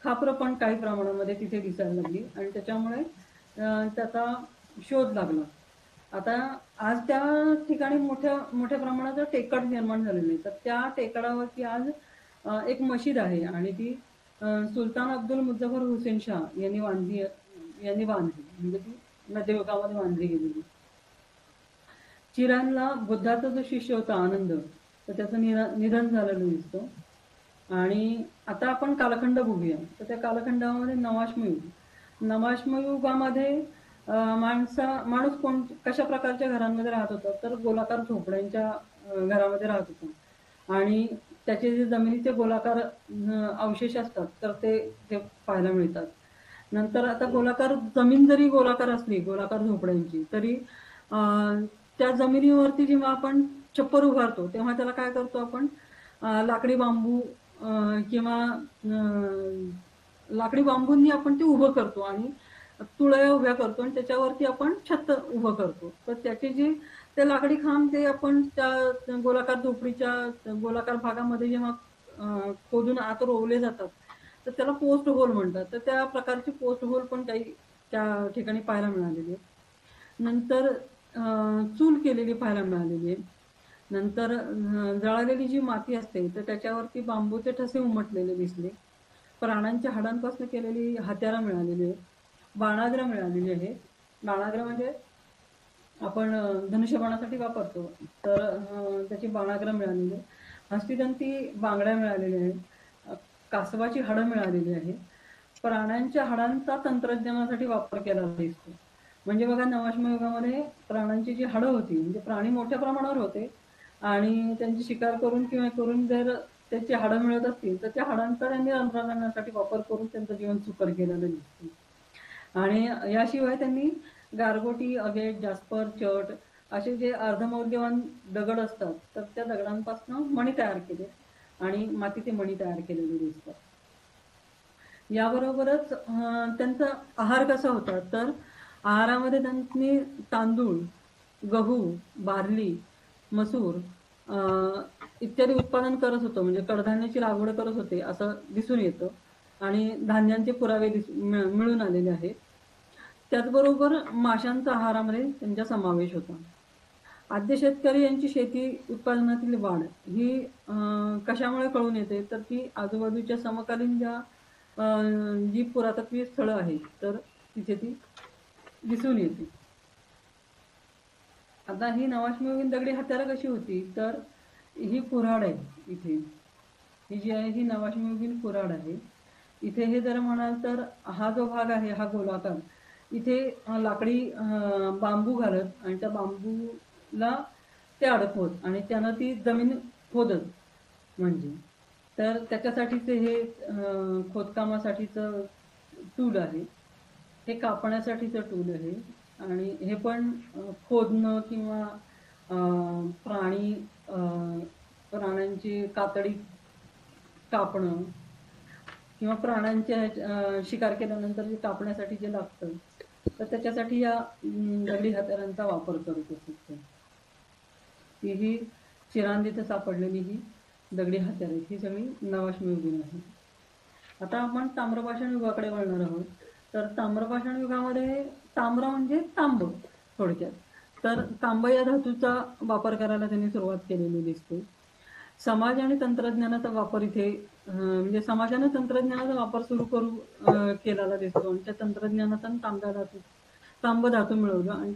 Speaker 2: खापरं पण काही प्रमाणामध्ये तिथे दिसायला लागली आणि त्याच्यामुळे त्याचा शोध लागला. आता आज त्या ठिकाणी मोठ्या मोठ्या प्रमाणात टेकड निर्माण झालेले आहे. तर त्या टेकडावरती आज एक मशीद आहे आणि ती सुलतान अब्दुल मुझफ्फर हुसेन शाह यांनी बांधली, म्हणजे ती मध्ययुगामध्ये बांधली गेलेली. चिरानला बुद्धाचा जो शिष्य होता आनंद, तर त्याचं निधन झालेलं दिसतं. आणि आता आपण कालखंड बघूया. तर त्या कालखंडामध्ये नवाश्मयुगामध्ये माणूस कशा प्रकारच्या घरांमध्ये राहत होता, तर गोलाकार झोपड्यांच्या घरामध्ये राहत होता. आणि त्याचे जे जमिनीचे गोलाकार अवशेष असतात तर ते पाहायला मिळतात. नंतर आता जमीन जरी गोलाकार असली, गोलाकार झोपड्यांची, तरी त्या जमिनीवरती जेव्हा आपण छप्पर उभारतो तेव्हा त्याला काय करतो आपण, लाकडी बांबू किंवा लाकडी बांबूंनी आपण ते उभं करतो आणि तुळया उभ्या करतो आणि त्याच्यावरती आपण छत उभं करतो. तर त्याचे जे ते लाकडी खांब ते आपण त्या गोलाकार झोपडीच्या गोलाकार भागामध्ये जेव्हा खोदून आत रोवले जातात तर त्याला पोस्ट होल म्हणतात. तर त्या प्रकारची पोस्ट होल पण काही त्या ठिकाणी पाहायला मिळालेली आहे. नंतर चूल केलेली पाहायला मिळालेली आहे. नंतर जळालेली जी माती असते तर त्याच्यावरती बांबूचे ठसे उमटलेले दिसले. प्राण्यांच्या हाडांपासून केलेली हत्यारं मिळालेली आहेत. बाणाग्र मिळालेली आहे. बाणाग्र म्हणजे आपण धनुष्यबाणासाठी वापरतो, तर त्याची बाणाग्र मिळालेली आहे. हस्तिदंती बांगड्या मिळालेल्या आहेत. कासवाची हाडं मिळालेली आहे. प्राण्यांच्या हाडांचा तंत्रज्ञानासाठी वापर केला दिसतो. म्हणजे बघा, नवाश्म युगामध्ये प्राण्यांची जी हाडं होती, म्हणजे प्राणी मोठ्या प्रमाणावर होते आणि त्यांची शिकार करून किंवा करून जर त्याची हाडं मिळत असतील तर त्या हाडांचा त्यांनी तंत्रज्ञानासाठी वापर करून त्यांचं जीवन सुकर केलेलं दिसतं. आणि याशिवाय त्यांनी गारगोटी, अगेट, जास्पर, चट असे जे अर्धमौल्यवान दगड असतात तर त्या दगडांपासून मणी तयार केले आणि मातीचे मणी तयार केलेले दिसतात. याबरोबरच त्यांचा आहार कसा होता, तर आहारामध्ये त्यांनी तांदूळ, गहू, बार्ली, मसूर इत्यादी उत्पादन करत होतं. म्हणजे कडधान्याची लागवड करत होते असं दिसून येतं आणि धान्यांचे पुरावे मिळून आलेले आहेत. त्याचबरोबर माशांचा आहारामध्ये त्यांचा समावेश होता. आद्य शेतकरी यांची शेती उत्पादनातील वाढ ही कशामुळे कळून येते, तर ती आजूबाजूच्या समकालीन जी पुरातत्वीय स्थळं आहेत तर तिथे ती दिसून येते. आता ही नवाश्मयुगीन दगडी हत्यारं कशी होती, तर ही कुऱ्हाड आहे. इथे ही जी आहे ही नवाश्मयुगीन कुऱ्हाड आहे. इथे हे जर म्हणाल तर हा जो भाग आहे हा गोलाकार, इथे लाकडी बांबू घालत आणि त्या बांबूला ते अडकवत आणि त्यानं ती जमीन खोदत. म्हणजे तर त्याच्यासाठीचे हे खोदकामासाठीचं टूल आहे. हे कापण्यासाठीचं टूल आहे आणि हे पण खोदणं किंवा प्राण्यांची कातडी कापणं किंवा प्राण्यांच्या शिकार केल्यानंतर जे कापण्यासाठी जे लागतं तर त्याच्यासाठी या दगडी हत्यारांचा वापर करत असतो. ही चिरांदीत सापडलेली ही दगडी हत्यारे ही सगळी नवाश्मयुगीन आहे. आता आपण ताम्रपाषाण युगाकडे वळणार आहोत. तर ताम्रपाषाण युगामध्ये ताम्र म्हणजे तांब थोडक्यात. तर तांब या धातूचा वापर करायला त्यांनी सुरुवात केलेली दिसते. समाज आणि तंत्रज्ञानाचा वापर इथे म्हणजे समाजाने तंत्रज्ञानाचा वापर सुरू केलेला दिसतो आणि त्या तंत्रज्ञानातून तांब धातू मिळवलं आणि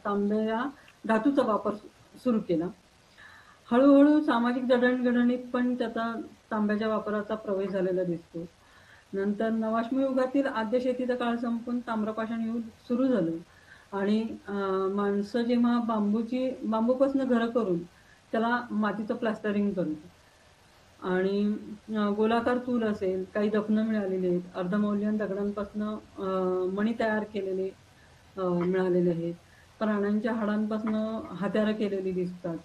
Speaker 2: तांब्या धातूचा वापर सुरू केला. हळूहळू सामाजिक जडणघडणीत पण त्याचा तांब्याच्या वापराचा प्रवेश झालेला दिसतो. नंतर नवाश्म युगातील आद्य शेतीचा काळ संपून ताम्रपाषाण युग सुरू झालं आणि माणसं जेव्हा बांबूपासून घरं करून त्याला मातीचं प्लास्टरिंग करतो आणि गोलाकार चूल असेल, काही दफनं मिळालेली आहेत, अर्धमौल्यवान दगडांपासून मणी तयार केलेले मिळालेले आहेत. प्राण्यांच्या हाडांपासून हत्यारं केलेली दिसतात.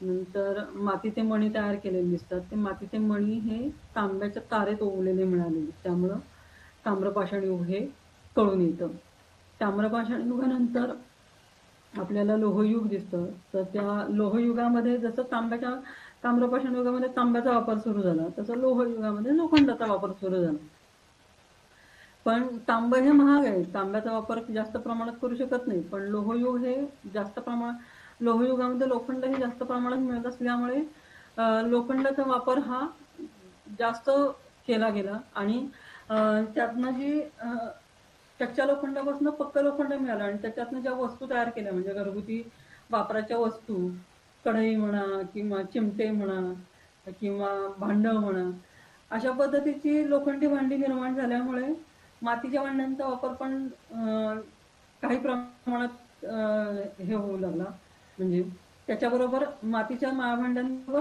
Speaker 2: नंतर मातीचे मणी तयार केलेले दिसतात. ते मातीचे मणी हे तांब्याच्या तारेत ओवलेले मिळालेले, त्यामुळं ताम्रपाषाण युग हे कळून येतं. ताम्रपाषाण युगानंतर आपल्याला लोहयुग दिसतं. तर त्या लोहयुगामध्ये जसं ताम्रपाषाण युगामध्ये तांब्याचा वापर सुरू झाला तसं लोहयुगामध्ये लोखंडाचा वापर सुरू झाला. पण तांब हे महाग आहे, तांब्याचा वापर जास्त प्रमाणात करू शकत नाही. पण लोहयुग हे लोहयुगामध्ये लोखंड हे जास्त प्रमाणात मिळत असल्यामुळे लोखंडाचा वापर हा जास्त केला गेला आणि त्यातनं जी कच्च्या लोखंडापासून पक्क लोखंड मिळालं आणि त्याच्यातनं ज्या वस्तू तयार केल्या म्हणजे घरगुती वापराच्या वस्तू, कढई म्हणा किंवा चिमटे म्हणा किंवा भांडं म्हणा, अशा पद्धतीची लोखंडी भांडी निर्माण झाल्यामुळे मातीच्या भांड्यांचा वापर पण काही प्रमाणात हे होऊ लागला. म्हणजे त्याच्याबरोबर मातीच्या भांड्यांवर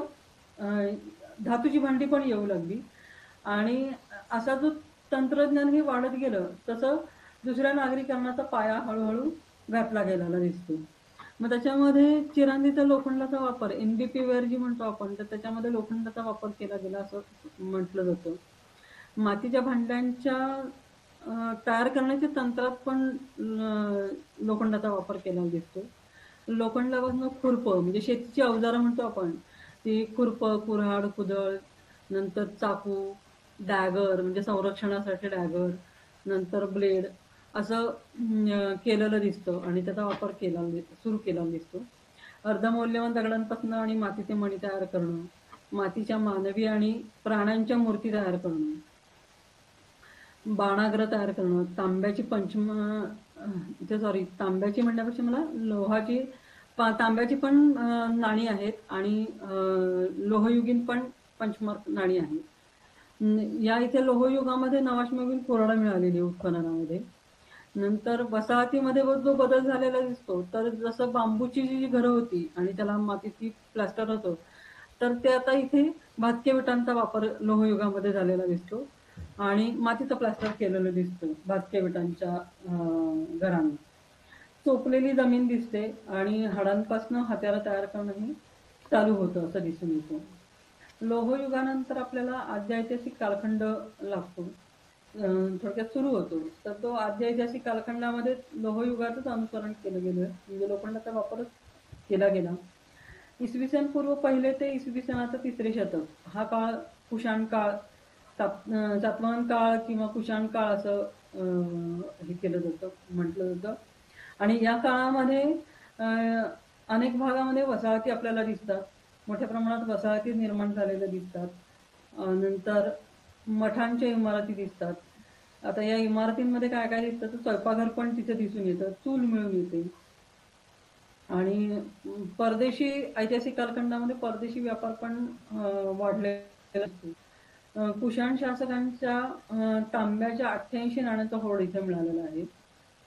Speaker 2: धातूची भांडी पण येऊ लागली आणि असा जो तंत्रज्ञान हे वाढत गेलं तसं दुसऱ्या नागरीकरणाचा पाया हळूहळू घातला गेलेला दिसतो. मग त्याच्यामध्ये चिरांदीचा लोखंडाचा वापर, NBP वेअर जी म्हणतो आपण, तर त्याच्यामध्ये लोखंडाचा वापर केला गेला असं म्हटलं जातं. मातीच्या भांड्यांच्या तयार करण्याच्या तंत्रात पण लोखंडाचा वापर केला दिसतो. लोखंडापासून खुरपं म्हणजे शेतीची अवजारं म्हणतो आपण, ती खुरपं, कुऱ्हाड, कुदळ, नंतर चाकू, डॅगर म्हणजे संरक्षणासाठी डॅगर, नंतर ब्लेड असं केलेलं दिसतं आणि त्याचा वापर सुरू केला दिसतो. अर्धमौल्यवान दगडांपासून आणि मातीचे मणी तयार करणं, मातीच्या मानवी आणि प्राण्यांच्या मूर्ती तयार करणं, बाणाग्र तयार करणं, तांब्याची म्हणण्यापेक्षा मला तांब्याची पण नाणी आहेत आणि लोहयुगीन पण पंचमार्क नाणी आहेत. या इथे लोहयुगामध्ये नवाश्मयुगीन कोरडा मिळालेली उत्खननामध्ये. नंतर वसाहतीमध्ये जो बदल झालेला दिसतो, तर जसं बांबूची जी घरं होती आणि त्याला मातीची प्लास्टर होतं, तर ते आता इथे भातके विटांचा वापर लोहयुगामध्ये झालेला दिसतो आणि मातीचं प्लास्टर केलेलं दिसतं भातके विटांच्या घरांना. चोपलेली जमीन दिसते आणि हाडांपासून हत्यारं तयार करणंही चालू होतं असं दिसून येतं. लोहयुगानंतर आपल्याला आद्य ऐतिहासिक कालखंड लागतो, थोडक्यात सुरू होतो. तर तो आद्य ऐतिहासिक कालखंडामध्ये लोहयुगाचंच अनुसरण केलं गेलं, म्हणजे लोखंडाचा वापर केला गेला. इसवी सन पूर्व पहिले ते इसवी सनाचं 3रे शतक हा काळ कुशाण काळ, सातवाहन काळ किंवा कुशाण काळ असं हे केलं जातं, म्हटलं जातं. आणि या काळामध्ये अनेक भागामध्ये वसाहती आपल्याला दिसतात. मोठ्या प्रमाणात वसाहती निर्माण झालेल्या दिसतात. नंतर मठांच्या इमारती दिसतात. आता या इमारतींमध्ये काय काय दिसतं, तर स्वयंपाकघर पण तिथे दिसून येतं, चूल मिळून येते. आणि परदेशी ऐतिहासिक कालखंडामध्ये परदेशी व्यापार पण वाढलेला असतो. कुशाण शासकांच्या तांब्याच्या 88 नाण्यांचा होड इथे मिळालेला आहे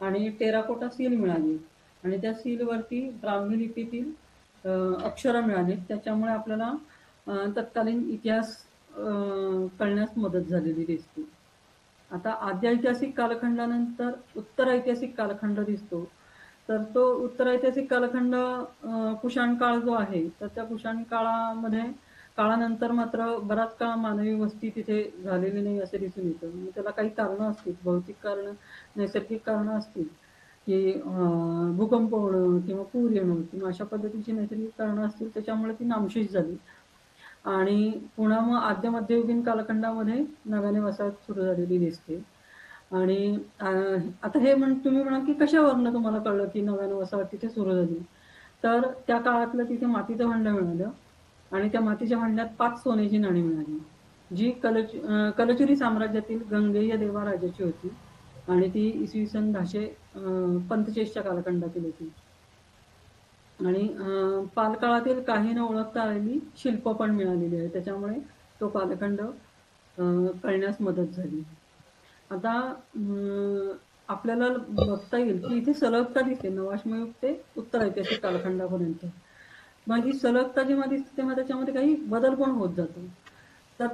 Speaker 2: आणि टेराकोटा सील मिळाली आणि त्या सीलवरती ब्राह्मी लिपीतील अक्षरं मिळाली. त्याच्यामुळे आपल्याला तत्कालीन इतिहास कळण्यास मदत झालेली दिसते. आता आद्य ऐतिहासिक कालखंडानंतर उत्तर ऐतिहासिक कालखंड दिसतो. तर तो उत्तर ऐतिहासिक कालखंड कुशाण काळ जो आहे, तर त्या कुशाण काळानंतर मात्र बराच काळ मानवी वस्ती तिथे झालेली नाही असे दिसून येतं. त्याला काही कारणं असतील, भौतिक कारणं, नैसर्गिक कारणं असतील, की भूकंप होणं किंवा पूर येणं किंवा अशा पद्धतीची नैसर्गिक कारणं असतील, त्याच्यामुळे ती नामशेष झाली. आणि पुन्हा मग आद्य मध्ययुगीन कालखंडामध्ये नव्याने वसाहत सुरू झालेली दिसते. आणि आता हे तुम्ही म्हणा की कशावरनं तुम्हाला कळलं की नव्याने वसाहत तिथे सुरू झाली, तर त्या काळातलं तिथे मातीचं भांडं मिळालं आणि त्या मातीच्या भांड्यात 5 सोन्याची नाणी मिळाली, जी कलचुरी साम्राज्यातील गंगेय देवा राजाची होती आणि ती इसवी सन 1045च्या कालखंडातील होती. आणि पालकाळातील काही न ओळखता आलेली शिल्प पण मिळालेली आहे, त्याच्यामुळे तो कालखंड कळण्यास मदत झाली. आता आपल्याला बघता येईल की इथे सलगता दिसते नवाश्मयुग ते उत्तर ऐतिहासिक कालखंडापर्यंत. मग ही सलगता जेव्हा दिसते तेव्हा त्याच्यामध्ये काही बदल पण होत जातो. तर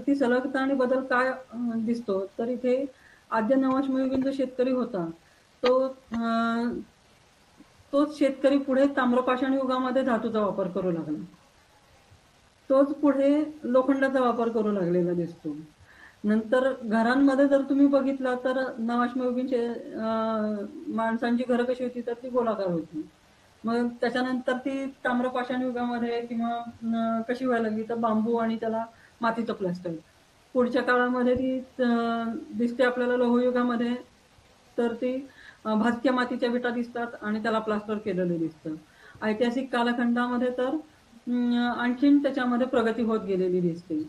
Speaker 2: ती सलगता आणि बदल काय दिसतो, तर इथे आद्य नवाश्मयुगीन जो शेतकरी होता, तोच शेतकरी पुढे ताम्रपाषाण युगामध्ये धातूचा वापर करू लागला. तोच पुढे लोखंडाचा वापर करू लागलेला दिसतो. नंतर घरांमध्ये जर तुम्ही बघितलं तर नवाश्मयुगीन माणसांची घरं कशी होती, तर ती गोलाकार होती. मग त्याच्यानंतर ती ताम्रपाषाण युगामध्ये किंवा कशी व्हायला लागली, तर बांबू आणि त्याला मातीचं प्लास्टर. पुढच्या काळामध्ये ती दिसते आपल्याला लोहयुगामध्ये, तर ती भाजक्या मातीच्या विटा दिसतात आणि त्याला प्लास्टर केलेलं दिसतं. ऐतिहासिक कालखंडामध्ये तर आणखीन त्याच्यामध्ये प्रगती होत गेलेली दिसते.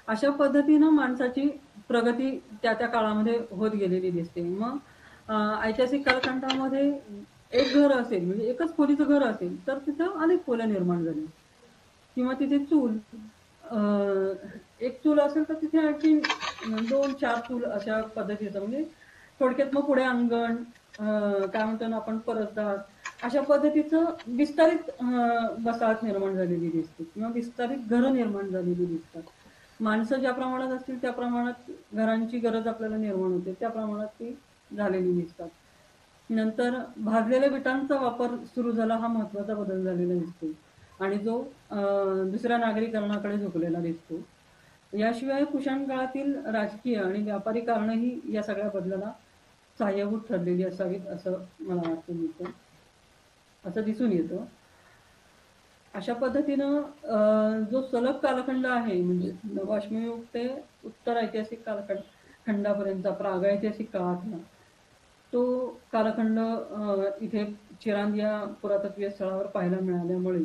Speaker 2: अशा पद्धतीनं माणसाची प्रगती त्या त्या काळामध्ये होत गेलेली दिसते. मग ऐतिहासिक कालखंडामध्ये एक घर असेल, म्हणजे एकच खोलीचं घर असेल, तर तिथं अनेक खोल्या निर्माण झाल्या. किंवा तिथे एक चूल असेल तर तिथे आणखी 2-4 चूल अशा पद्धतीचं, म्हणजे थोडक्यात मग पुढे अंगण, काय म्हणतो ना आपण परसदार, अशा पद्धतीचं विस्तारित वसाहत निर्माण झालेली दिसते किंवा विस्तारित घरं निर्माण झालेली दिसतात. माणसं ज्या प्रमाणात असतील त्या प्रमाणात घरांची गरज आपल्याला निर्माण होते, त्या प्रमाणात ती झालेली दिसतात. नंतर भाजलेल्या विटांचा वापर सुरू झाला, हा महत्वाचा बदल झालेला दिसतो आणि जो दुसऱ्या नागरीकरणाकडे झुकलेला दिसतो. याशिवाय कुशाण काळातील राजकीय आणि व्यापारी कारणंही या सगळ्या बदलाला सहाय्यभूत ठरलेली असावीत असं मला वाटतं, असं दिसून येतं. अशा पद्धतीनं जो सलग कालखंड आहे म्हणजे नवाश्मयुग ते उत्तर ऐतिहासिक खंडापर्यंतचा प्रागैतिहासिक काळातला तो कालखंड इथे चिरांद या पुरातत्वीय स्थळावर पाहायला मिळाल्यामुळे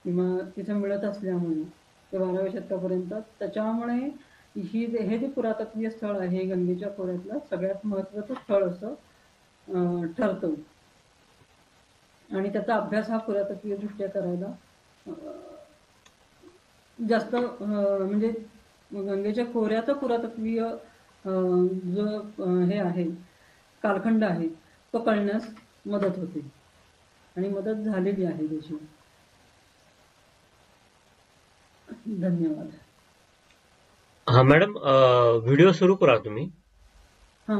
Speaker 2: किंवा तिथे मिळत असल्यामुळे ते 12व्या शतकापर्यंत त्याच्यामुळे हे जे पुरातत्वीय स्थळ आहे हे गंगेच्या खोऱ्यातलं सगळ्यात महत्त्वाचं स्थळ असं ठरतं आणि त्याचा अभ्यास हा पुरातत्वीय दृष्ट्या करायला जास्त म्हणजे गंगेच्या खोऱ्याचं पुरातत्वीय जो हे आहे कालखंड आहे तो कळण्यास मदत होते आणि मदत झालेली आहे त्याची. धन्यवाद.
Speaker 1: हा मॅडम, व्हिडिओ सुरू करा तुम्ही.
Speaker 2: हा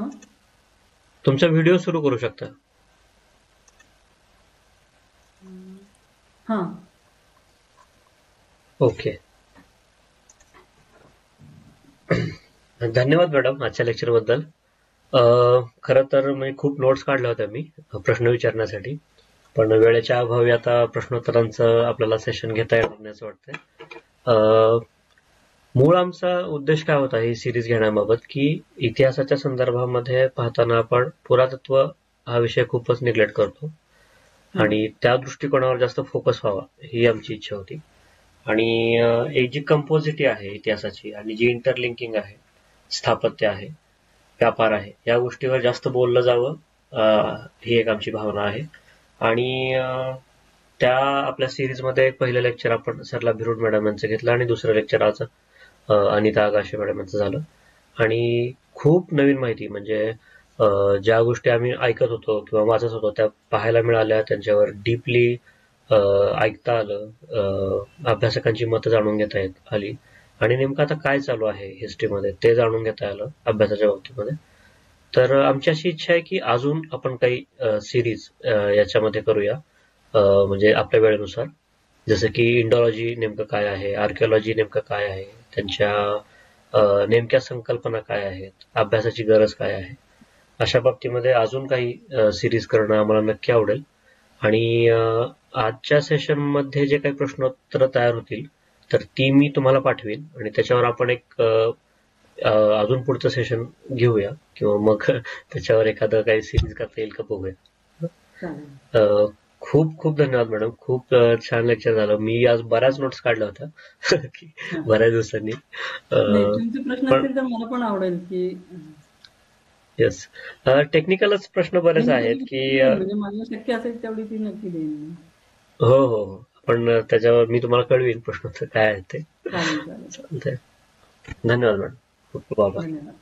Speaker 1: तुमचा व्हिडिओ सुरू करू शकता.
Speaker 2: हा
Speaker 1: ओके. धन्यवाद मॅडम आजच्या लेक्चर बद्दल. खरं तर मी खूप नोट्स काढल्या होत्या मी प्रश्न विचारण्यासाठी, पण वेळेच्या अभावी आता प्रश्नोत्तरांचं आपल्याला सेशन घेता येणार नाही असं वाटतंय. मूळ आमचा उद्देश काय होता ही सिरीज घेण्याबाबत की इतिहासाच्या संदर्भामध्ये पाहताना आपण पुरातत्व हा विषय खूपच निग्लेक्ट करतो आणि त्या दृष्टिकोनावर जास्त फोकस व्हावा ही आमची इच्छा होती. आणि एक जी कंपोजिटी आहे इतिहासाची आणि जी इंटरलिंकिंग आहे, स्थापत्य आहे, व्यापार आहे, या गोष्टीवर जास्त बोललं जावं ही एक आमची भावना आहे. आणि त्या आपल्या सिरीजमध्ये एक पहिलं लेक्चर आपण सरला भिरुड मॅडम यांचं घेतलं आणि दुसरं लेक्चर आज अनिता आगाशे मॅडम यांचं झालं. आणि खूप नवीन माहिती म्हणजे ज्या गोष्टी आम्ही ऐकत होतो किंवा वाचत होतो त्या पाहायला मिळाल्या, त्यांच्यावर डीपली ऐकता आलं, अभ्यासकांची मतं जाणून घेता आली आणि नेमकं आता काय चालू आहे हिस्ट्रीमध्ये ते जाणून घेता आलं अभ्यासाच्या बाबतीमध्ये. तर आमची अशी इच्छा आहे की अजून आपण काही सिरीज याच्यामध्ये करूया, म्हणजे आपल्या वेळेनुसार, जसं की इंडॉलॉजी नेमकं काय आहे, आर्किओलॉजी नेमकं काय आहे, त्यांच्या नेमक्या संकल्पना काय आहेत, अभ्यासाची गरज काय आहे, अशा बाबतीमध्ये अजून काही सिरीज करणं आम्हाला नक्की आवडेल. आणि आजच्या सेशन मध्ये जे काही प्रश्नोत्तर तयार होतील तर ती मी तुम्हाला पाठवीन आणि त्याच्यावर आपण एक अजून पुढचं सेशन घेऊया किंवा मग त्याच्यावर एखादं काही सिरीज करता येईल का बघूया. खूप खूप धन्यवाद मॅडम, खूप छान लेक्चर झालं. मी आज बऱ्याच नोट्स काढल्या होत्या बऱ्याच दिवसांनी.
Speaker 2: तुमचे प्रश्न असतील तर मला पण आवडेल की.
Speaker 1: येस, टेक्निकलच प्रश्न बरेच आहेत की
Speaker 2: म्हणजे मला शक्य असेल तेवढी ती नक्की देईन.
Speaker 1: हो हो, पण त्याच्यावर मी तुम्हाला कळवीन प्रश्नोत्तर काय आहे ते.
Speaker 2: चालेल.
Speaker 1: धन्यवाद मॅडम, खूप खूप आभार.
Speaker 2: धन्यवाद.